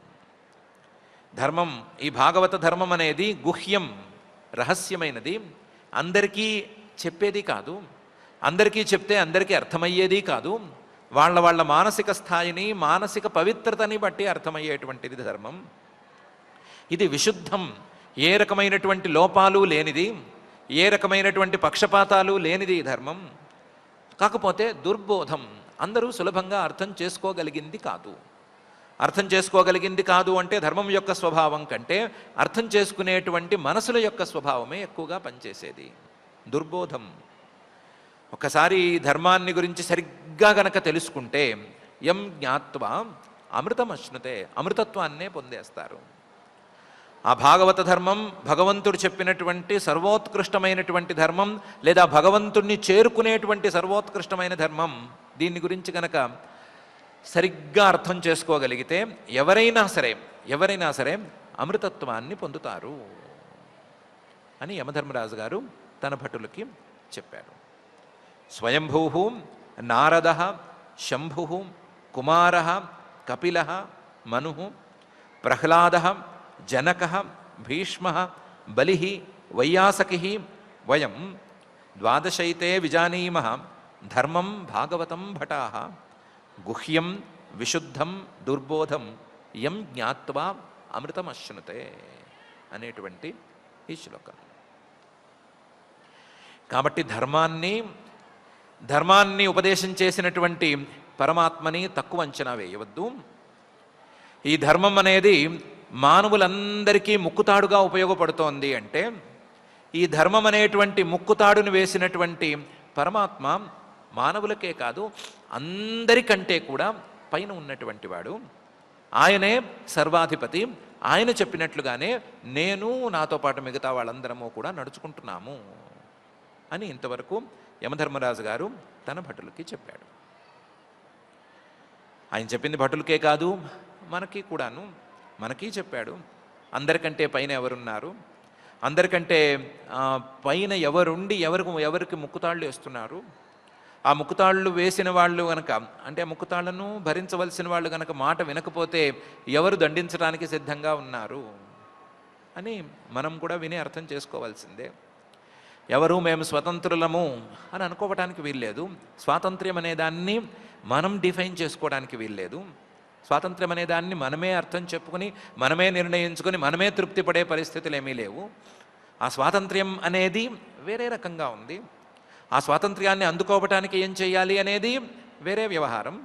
ధర్మం, ఈ భాగవత ధర్మం అనేది గుహ్యం, రహస్యమైనది, అందరికీ చెప్పేది కాదు, అందరికీ చెప్తే అందరికీ అర్థమయ్యేది కాదు, వాళ్ళ మానసిక స్థాయిని మానసిక పవిత్రతని బట్టి అర్థమయ్యేటువంటిది ధర్మం. ఇది విశుద్ధం, ఏ రకమైనటువంటి లోపాలు లేనిది, ఏ రకమైనటువంటి పక్షపాతాలు లేనిది ఈ ధర్మం. కాకపోతే దుర్బోధం, అందరూ సులభంగా అర్థం చేసుకోగలిగింది కాదు. అర్థం చేసుకోగలిగింది కాదు అంటే ధర్మం యొక్క స్వభావం కంటే అర్థం చేసుకునేటువంటి మనసుల యొక్క స్వభావమే ఎక్కువగా పనిచేసేది. దుర్బోధం. ఒకసారి ధర్మాన్ని గురించి సరిగ్గా గనక తెలుసుకుంటే యం జ్ఞాత్వా అమృతం అశ్నుతే, అమృతత్వాన్నే పొందేస్తారు. ఆ భాగవత ధర్మం భగవంతుడు చెప్పినటువంటి సర్వోత్కృష్టమైనటువంటి ధర్మం, లేదా భగవంతుణ్ణి చేరుకునేటువంటి సర్వోత్కృష్టమైన ధర్మం. దీని గురించి కనుక సరిగ్గా అర్థం చేసుకోగలిగితే ఎవరైనా సరే అమృతత్వాన్ని పొందుతారు. అని యమధర్మరాజు గారు తన భటులకి చెప్పాడు. స్వయంభూ నారద శంభు కుమార కపిల మను ప్రహ్లాద జనక భీష్మ బలి వైయాసకి వయం ద్వాదశైతే విజానీమ ధర్మం భాగవతం భటా గుహ్యం విశుద్ధం దుర్బోధం యం జ్ఞాత్వా అమృతమశ్నుతే అనేటువంటి ఈ శ్లోకం. కాబట్టి ధర్మాన్ని ఉపదేశం చేసినటువంటి పరమాత్మని తక్కువ అంచనా వేయవద్దు. ఈ ధర్మం అనేది మానవులందరికీ ముక్కుతాడుగా ఉపయోగపడుతోంది అంటే ఈ ధర్మం అనేటువంటి ముక్కుతాడును వేసినటువంటి పరమాత్మ మానవులకే కాదు అందరికంటే కూడా పైన ఉన్నటువంటి వాడు. ఆయనే సర్వాధిపతి. ఆయన చెప్పినట్లుగానే నేను నాతో పాటు మిగతా వాళ్ళందరము కూడా నడుచుకుంటున్నాము అని ఇంతవరకు యమధర్మరాజు గారు తన భటులకి చెప్పాడు. ఆయన చెప్పింది భటులకే కాదు మనకి కూడాను, మనకి చెప్పాడు. అందరికంటే పైన ఎవరున్నారు, అందరికంటే పైన ఎవరుండి ఎవరికి ముక్కుతాళ్ళు వేస్తున్నారు, ఆ ముక్కుతాళ్ళు వేసిన వాళ్ళు గనక, అంటే ఆ ముక్కుతాళ్లను భరించవలసిన వాళ్ళు గనక మాట వినకపోతే ఎవరు దండించడానికి సిద్ధంగా ఉన్నారు అని మనం కూడా విని అర్థం చేసుకోవాల్సిందే. ఎవరు మేము స్వతంత్రులము అని అనుకోవటానికి వీల్లేదు. స్వాతంత్ర్యం అనే దాన్ని మనం డిఫైన్ చేసుకోవడానికి వీల్లేదు. స్వాతంత్ర్యం అనే దాన్ని మనమే అర్థం చెప్పుకొని మనమే నిర్ణయించుకొని మనమే తృప్తి పడే పరిస్థితులు ఏమీ లేవు. ఆ స్వాతంత్ర్యం అనేది వేరే రకంగా ఉంది. ఆ స్వాతంత్ర్యాన్ని అందుకోవటానికి ఏం చేయాలి అనేది వేరే వ్యవహారం.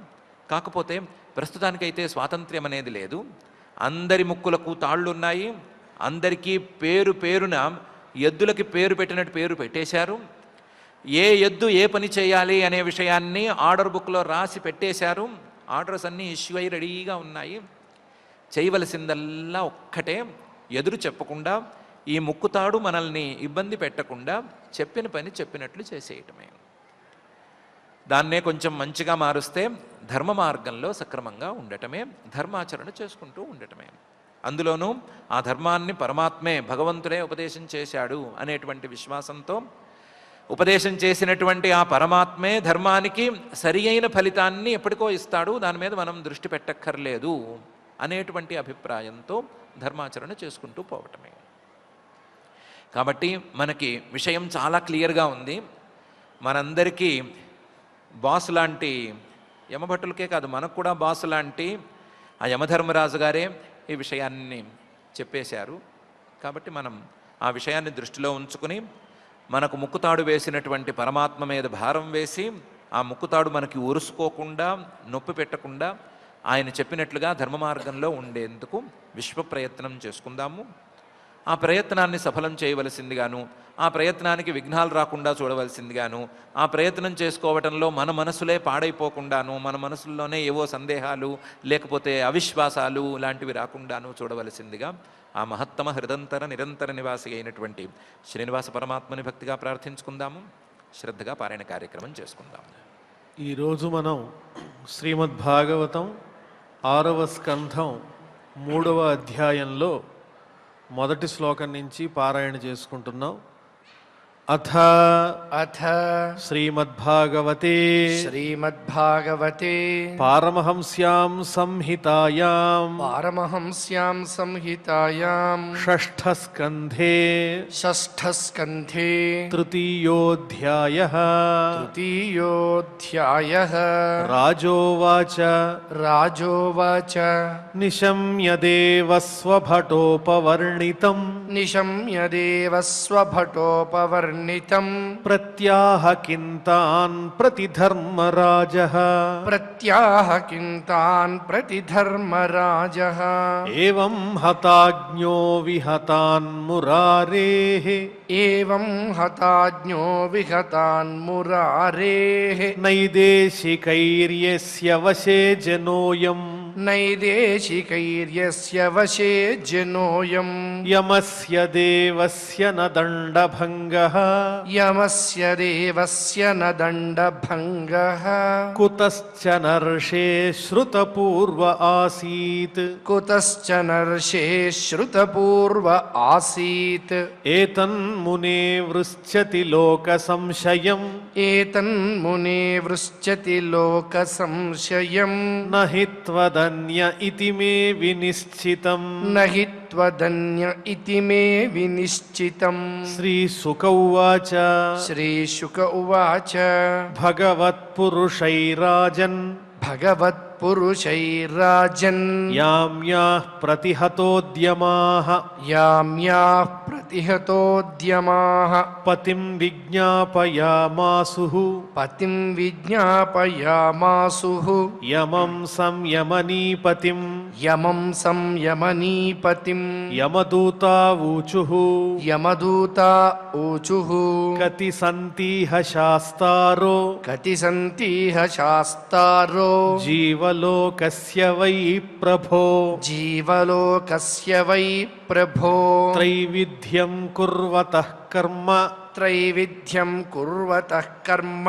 కాకపోతే ప్రస్తుతానికైతే స్వాతంత్ర్యం అనేది లేదు. అందరి ముక్కులకు తాళ్ళున్నాయి. అందరికీ పేరున ఎద్దులకి పేరు పెట్టినట్టు పేరు పెట్టేశారు. ఏ ఎద్దు ఏ పని చేయాలి అనే విషయాన్ని ఆర్డర్ బుక్లో రాసి పెట్టేశారు. ఆర్డర్స్ అన్నీ ఇష్యూ అయ్యి రెడీగా ఉన్నాయి. చేయవలసిందల్లా ఒక్కటే, ఎదురు చెప్పకుండా ఈ ముక్కుతాడు మనల్ని ఇబ్బంది పెట్టకుండా చెప్పిన పని చెప్పినట్లు చేసేయటమే. దాన్నే కొంచెం మంచిగా మారుస్తే ధర్మ మార్గంలో సక్రమంగా ఉండటమే, ధర్మాచరణ చేసుకుంటూ ఉండటమే. అందులోనూ ఆ ధర్మాన్ని పరమాత్మే భగవంతుడే ఉపదేశం చేశాడు అనేటువంటి విశ్వాసంతో ఉపదేశం చేసినటువంటి ఆ పరమాత్మే ధర్మానికి సరి అయిన ఫలితాన్ని ఎప్పటికో ఇస్తాడు, దాని మీద మనం దృష్టి పెట్టక్కర్లేదు అనేటువంటి అభిప్రాయంతో ధర్మాచరణ చేసుకుంటూ పోవటమే. కాబట్టి మనకి విషయం చాలా క్లియర్గా ఉంది. మనందరికీ బాసు లాంటి యమభటులకే కాదు, మనకు కూడా బాసు లాంటి ఆ యమధర్మరాజు గారే ఈ విషయాన్ని చెప్పేశారు. కాబట్టి మనం ఆ విషయాన్ని దృష్టిలో ఉంచుకుని మనకు ముక్కుతాడు వేసినటువంటి పరమాత్మ మీద భారం వేసి ఆ ముక్కుతాడు మనకి ఉరుసుకోకుండా నొప్పి పెట్టకుండా ఆయన చెప్పినట్లుగా ధర్మ మార్గంలో ఉండేందుకు విశ్వ ప్రయత్నం చేసుకుందాము. ఆ ప్రయత్నాన్ని సఫలం చేయవలసిందిగాను, ఆ ప్రయత్నానికి విఘ్నాలు రాకుండా చూడవలసిందిగాను, ఆ ప్రయత్నం చేసుకోవటంలో మన మనసులే పాడైపోకుండాను, మన మనసుల్లోనే ఏవో సందేహాలు లేకపోతే అవిశ్వాసాలు లాంటివి రాకుండాను చూడవలసిందిగా ఆ మహత్తమ హృదంతర నిరంతర నివాసి అయినటువంటి శ్రీనివాస పరమాత్మని భక్తిగా ప్రార్థించుకుందాము. శ్రద్ధగా పారాయణ కార్యక్రమం చేసుకుందాం. ఈరోజు మనం శ్రీమద్భాగవతం 6వ స్కంధం 3వ అధ్యాయంలో మొదటి శ్లోకం నుంచి పారాయణ చేసుకుంటున్నాం. అథ శ్రీమద్భాగవతే పారమహంస్యాం సంహితాయాం షష్ఠస్కంధే తృతీయోऽధ్యాయః రాజోవాచ నిశమ్యదేవ స్వభటోపవర్ణితం ప్రత్యాహ కింతాన్ ప్రతిధర్మరాజః ఏవం హతాజ్ఞో విహతాన్ మురారేః నైదేశికైర్యస్య వశే జనోయం నైదేశికైర్యస్య వశే జనోయం యమస్య దేవస్య న దండభంగః యమస్య దేవస్య న దండభంగః కుతశ్చ నర్షే శ్రుతపూర్వ ఆసీత్ కుతశ్చ నర్షే శ్రుతపూర్వ ఆసీత్ ఏతన్మునే వృశ్చతి లోక సంశయం ఏతన్మునే వృశ్చతి లోక సంశయం నహి త్వదన్య ఇతి మే వినిశ్చితం. నహి త్వదన్య ఇతి మే వినిశ్చితం. శ్రీశుక ఉవాచ శ్రీశుక ఉవాచ భగవత్పురుషైరాజన్ భగవత్పురుషైరాజన్ యామ్యాః ప్రతిహతోద్యమాః యామ్యాః ప్రతిహతోద్యమాః పతిం విజ్ఞాపయామాసుః పతిం విజ్ఞాపయామాసుః యమం సంయమనీపతిం యమం సంయమనీపతిం యమదూతావూచుః యమదూతా ఊచుః కతి సంతీహ శాస్తారో కతి సంతీహ శాస్తారో జీవలోకస్య వై ప్రభో జీవలోకస్య వై ప్రభో త్రైవిధ్యం కుర్వతః కర్మ త్రైవిధ్యం కుర్వతః కర్మ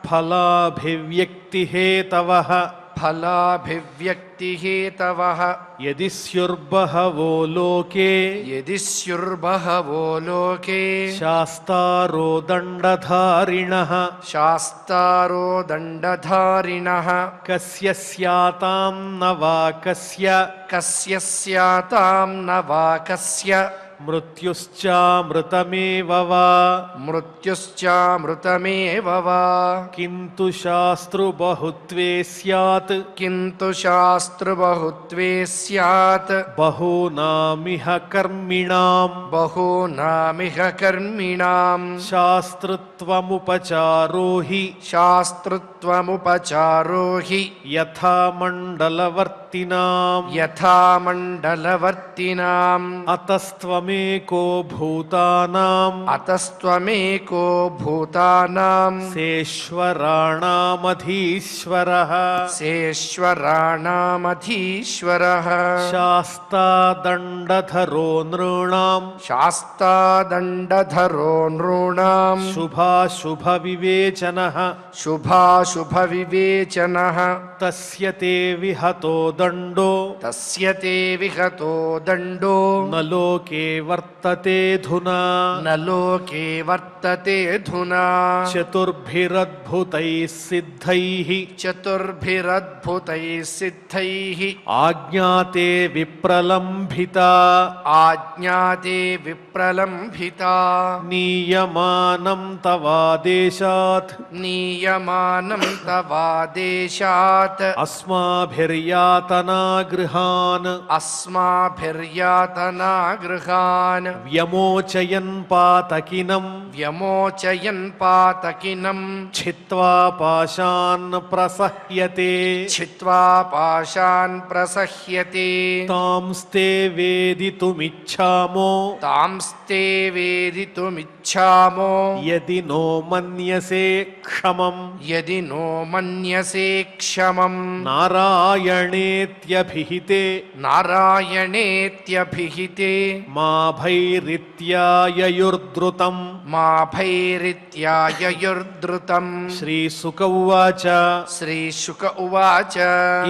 ఫలాభివ్యక్తిహేతవః ఫలాభివ్యక్తిహేతవః యది స్యుర్బహవో లోకే యది స్యుర్బహవో లోకే శాస్తారో దండధారిణః శాస్తారో దండధారిణః కస్య స్యాతాం న వా కస్య కస్య స్యాతాం న వా కస్య మృత్యుశ్చామృతమేవ వా మృత్యుశ్చామృతమేవ వా కింతు శాస్త్రుబహుత్వే స్యాత్ కింతు శాస్త్రబహుత్వే స్యాత్ బహూనామిహ కర్మిణాం బహూనామిహ కర్మిణాం శాస్త్రత్వముపచారో హి శాస్త్రత్వముపచారో హి యథా మండలవర్తినాం యథా మండలవర్తినాం అతస్త్వమేకో భూతానాం అతస్త్వమేకో భూతానాం శేశ్వరాణామధీశ్వరః శేశ్వరాణామధీశ్వరః శాస్తా దండధరో నృణాం శాస్తాదండధరో నృణాం శుభాశుభ వివేచనః శుభాశుభవివేచనః తస్య తే విహతో దండో తస్య తే విహతో దండో న లోకే వర్తతే ధునా న లోకే వర్తతే ధునా చతుర్భిరద్భుతైః సిద్ధైః చతుర్భిరద్భుతైః సిద్ధైః ఆజ్ఞాతే విప్రలంభితా ఆజ్ఞాతే విప్రలంభితా నీయమానం తవాదేశాత్ నీయమానం తవాదేశాత్ అస్మాభిర్యాతనా గృహాన్ అస్మాభిర్యాతనా గృహాన్ వ్యమోచయన్ పాతకినం వ్యమోచయన్ పాతకినం ఛిత్వా పాశాన్ ప్రసహ్యతే చిత్వా పాశాన్ ప్రసహ్యతే తాంస్తే వేదితుమిచ్ఛామో తాంస్తే వేదితుమిచ్ఛామో యది నో మన్యసే క్షమం యది నో మన్యసే క్షమం నారాయణేత్యభిహితే నారాయణేత్యభిహితే మా భైరిత్యాయయుర్ధృతం మా భైరిత్యాయయుర్ధృతం శ్రీసుక ఉవాచ శ్రీశుక ఉవాచ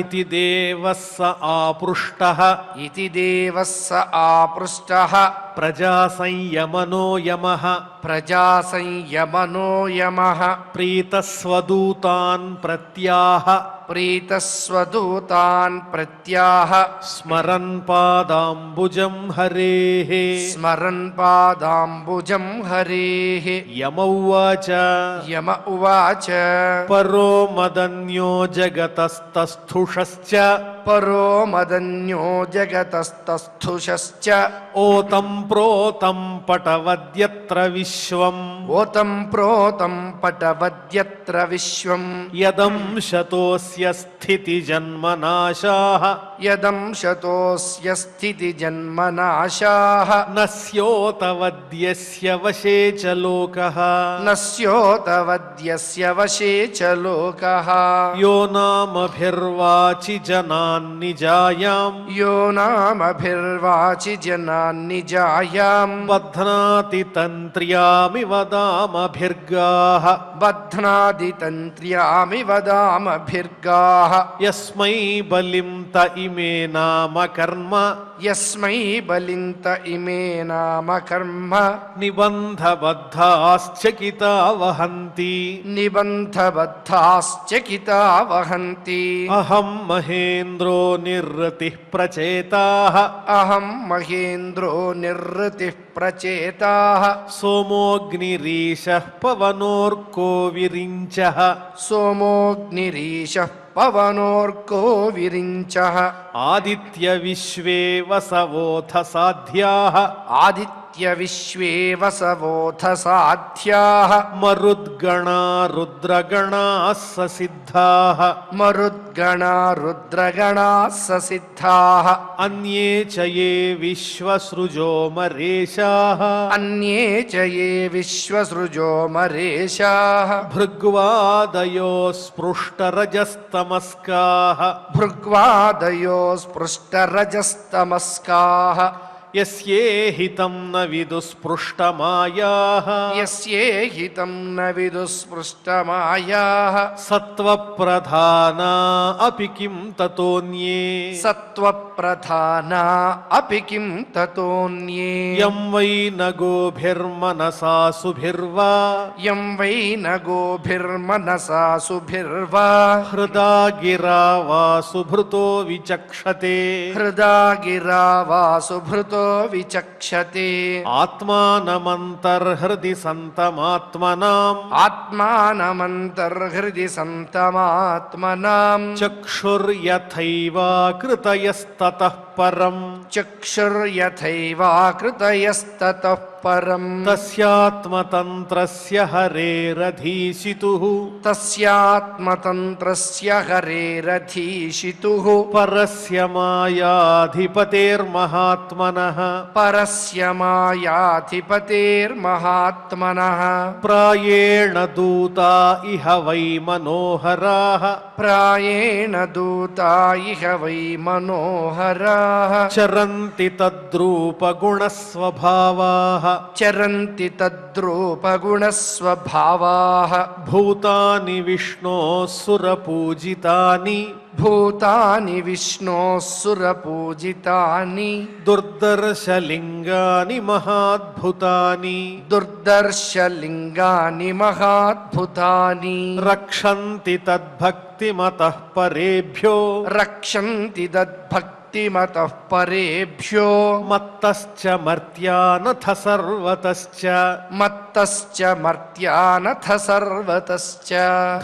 ఇతి దేవः స ఆపృష్టः ఇతి దేవः స ఆపృష్టః ప్రజా సంయమనో యమః ప్రజా సంయమనో యమః ప్రీతస్వదూతాన్ ప్రత్యాహ ప్రీతస్వదూతాన్ ప్రత్యాహ స్మరన్ పాదాంబుజం హరేః స్మరన్ పాదాంబుజం హరేః యమ ఉవాచ యమ ఉవాచ పరో మదన్యో జగతస్తస్థుషశ్చ పరో మదన్యో జగతస్తస్థుషశ్చ ఓతం ప్రోతం పటవద్యత్ర విశ్వం ఓతం ప్రోతం పటవద్యత్ర విశ్వం యదంశతోస్య స్థితి జన్మనాశాః యదంశతోస్య స్థితి జన్మనాశాః నస్యోతవద్యస్య వశే చ లోకః నస్యోతవద్యస్య వశే చ లోకః యో నామభిర్వాచి జనాన్ నిజాయాం యో నామభిర్వాచి జనాన్నిజాయాం బధ్నాతి తంత్ర్యామివ దామభిర్గాః బధ్నాది తంత్ర్యామివ దామభిర్గాః యస్మై బలిం త ఇమే నామ కర్మ యస్మై బలింత ఇమే నామ కర్మ నిబంధబద్ధాశ్చకితా వహంతి నిబంధబద్ధాశ్చకితా వహంతి అహం మహేంద్రో నిర్రతిః ప్రచేతాః అహం మహేంద్రో నిర్వృతిః ప్రచేతాః సోమోగ్నిరీశః పవనోర్కో విరించః సోమోగ్నిరీశః పవనోర్కో విరించః ఆదిత్య విశ్వే వసవోథ సాధ్యాః ఆదిత్య విశ్వే వసవోథ సాధ్యాః మరుద్గణా రుద్రగణాః ససిద్ధాః మరుద్గణా రుద్రగణాః ససిద్ధాః అన్యే చ ఏ విశ్వసృజో మరేషాః అన్యే చ ఏ విశ్వసృజో మరేషాః భృగ్వాదయో స్పృష్టరజస్తమస్కాః భృగ్వాదయో స్పృష్టరజస్తమస్కాః యస్యేహితం న విదుస్పృష్టమాయాః యస్యేహితం న విదుస్పృష్టమాయాః సత్వప్రధానా అపి కిం తతోన్యే సత్వప్రధానా అపి కిం తతోన్యే యం వై న గోభిర్మనసా సుభిర్వా యం వై న గోభిర్మనసా సుభిర్వా హృదా గిరా వా సుభృతో విచక్షతే హృదా గిరా వా సుభృతో విచక్షతే ఆత్మానమంతర్హృది సంతమాత్మనాం ఆత్మానమంతర్హృది సంతమాత్మనాం చక్షుర్యథైవాకృతయస్తతః పరం చక్షుర్యథైవాకృతయస్తతః పరం తస్యాత్మతంత్రస్య హరేరధీశితుః తస్యాత్మతంత్రస్య హరేరధీశితుః పరస్య మాయాధిపతేర్మహాత్మనః పరస్య మాయాధిపతేర్మహాత్మనః ప్రాయేణ దూతా ఇహ వై మనోహరాః ప్రాయేణ దూతా ఇహ వై మనోహరాః చరంతి తద్రూపగుణస్వభావాః చరంతి తద్రూపగుణస్వభావాః భూతాని విష్ణోః సురపూజితాని భూతాని విష్ణోః సురపూజితాని దుర్దర్శలింగాని మహాద్భుతాని దుర్దర్శలింగాని మహాద్భుతాని రక్షంతి తద్భక్తిమతః పరేభ్యో రక్షంతి తద్భక్తిమతః పరేభ్యో మత్తశ్చ మర్త్యానథ సర్వతశ్చ మత్తశ్చ మర్త్యానథ సర్వతశ్చ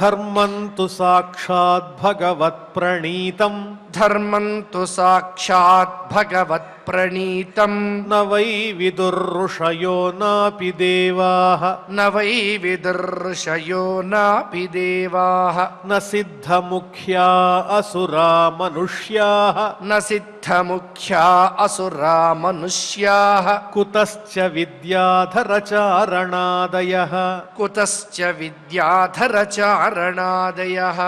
ధర్మం తు సాక్షాత్ భగవత్ ప్రణీతం ధర్మం తు సాక్షాత్ భగవత్ ప్రణీతం న వై విదుర్ఋషయో నాపి దేవాః న వై విదుర్షయో నాపి దేవాః న సిద్ధముఖ్యా అసురా మనుష్యాః న సిద్ధముఖ్యా అసురా మనుష్యాః కుతశ్చ విద్యాధరచారణాదయః కుతశ్చ విద్యాధరచారణాదయః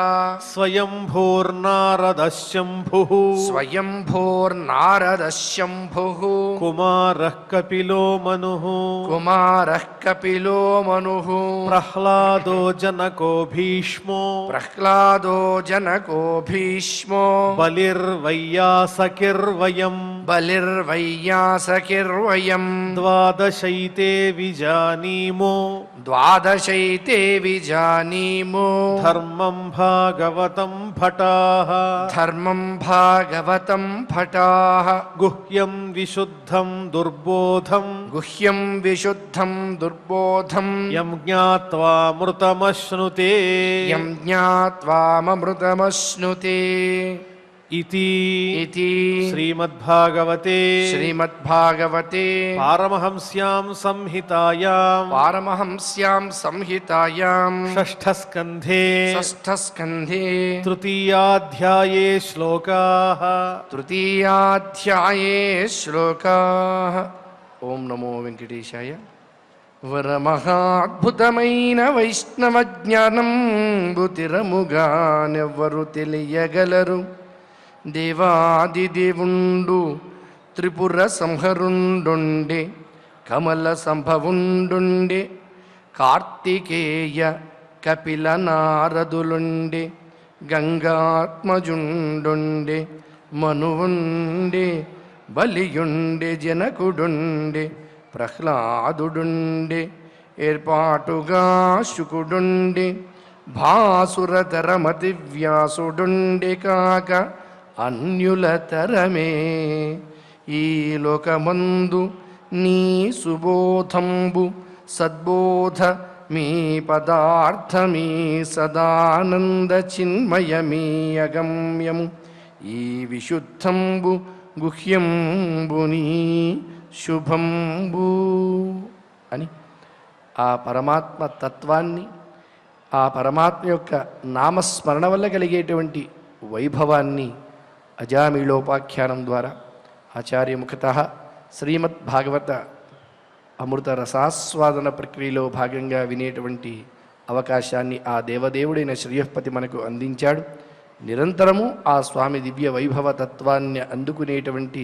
స్వయంభూర్నారదః శంభుః స్వయంభూర్నారదః శంభుః కుమారః కపిలో మనుః కుమారః కపిలో మనుః ప్రహ్లాదో జనకో భీష్మో ప్రహ్లాదో జనకో భీష్మో బలిర్వయ్యాసకిర్వయం బలిర్వయ్యాసకిర్వయం ద్వాదశైతే విజానీమో ద్వాదశైతే విజానీమో ధర్మం భాగవతం భటాః ధర్మం భాగవతం భటాః గుహ్యం విశుద్ధం దుర్బోధం గుహ్యం విశుద్ధం దుర్బోధం యం జ్ఞాత్వామృతమశ్నుతే యం జ్ఞాత్వామృతమశ్నుతే इति इति श्रीमद्भागवते श्रीमद्भागवते पारमहंस्यां संहितायां पारमहंस्यां संहितायां षष्ठस्कन्धे षष्ठस्कन्धे तृतीयाध्याये श्लोकाः तृतीयाध्याये श्लोकाः। ओम नमो वेंकटेशाय। వరమహాద్భుతమైన వైష్ణవ జ్ఞానం బుతిరముగానెవ్వరు తెలియగలరు. దేవాదిదేవుండు త్రిపుర సంహరుండుండే కమల సంభవుండుండే కార్తికేయ కపిల నారదులుండే గంగాత్మజుండుండే మనువుండే బలియుండే జనకుడుండే ప్రహ్లాదుడుండే ఏర్పాటుగా శుకుడుండే భాసురతరమతి వ్యాసుడుండే కాక అన్యుల తరమే. ఈ లోకమందు నీ సుబోధంబు సద్బోధ మీ పదార్థమీ సదానంద చిన్మయమీ అగమ్యము ఈ విశుద్ధంబు గుహ్యంబుని శుభంబు అని ఆ పరమాత్మ తత్వాన్ని, ఆ పరమాత్మ యొక్క నామస్మరణ వల్ల కలిగేటువంటి వైభవాన్ని అజామిళోపాఖ్యానం ద్వారా ఆచార్యముఖతః శ్రీమద్భాగవత అమృత రసాస్వాదన ప్రక్రియలో భాగంగా వినేటువంటి అవకాశాన్ని ఆ దేవదేవుడైన శ్రీయఃపతి మనకు అందించాడు. నిరంతరము ఆ స్వామి దివ్య వైభవ తత్వాన్ని అందుకునేటువంటి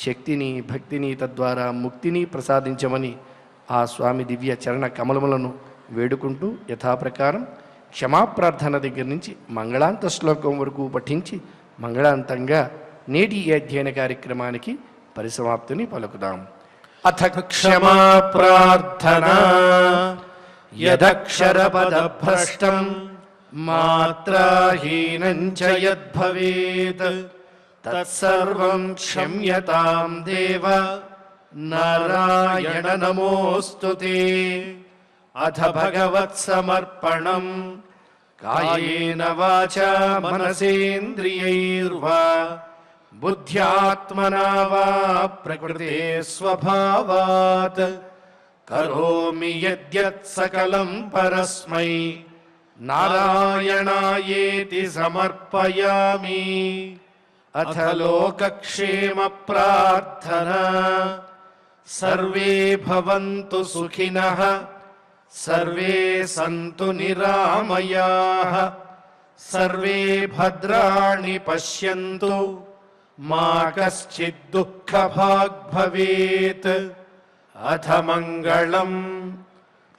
శక్తిని, భక్తిని, తద్వారా ముక్తిని ప్రసాదించమని ఆ స్వామి దివ్య చరణ కమలములను వేడుకుంటూ యథాప్రకారం క్షమాప్రార్థన దగ్గర నుంచి మంగళాంత శ్లోకం వరకు పఠించి మంగళాంతంగా నేటి ఈ అధ్యయన కార్యక్రమానికి పరిసమాప్తిని పలుకుదాం. అథ క్షమా ప్రార్థనా యదక్షరపదభ్రష్టం మాత్రాహీనం చ యద్భవేత్ తత్సర్వం క్షమ్యతాం దేవ నారాయణ నమోస్తుతే. అథ భగవత్సమర్పణం కాయేన వాచా మనసేంద్రియైర్వా బుద్ధ్యాత్మనా వా ప్రకృతే స్వభావాత్ కరోమి యద్యత్ సకలం పరస్మై నారాయణాయేతి సమర్పయామి. అథ లోకక్షేమ ప్రార్థనా సర్వే భవంతు సుఖినః సర్వే సంతు నిరామయాః సర్వే భద్రాణి పశ్యంతు మా కశ్చిద్ దుఃఖభాగ్ భవేత్. అథ మంగళం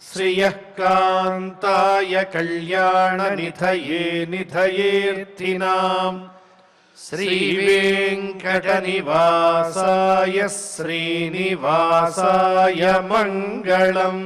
శ్రియః కాంతాయ కళ్యాణ నిధయే నిధయేర్థినాం శ్రీవేంకటనివాసాయ శ్రీనివాసాయ మంగళం.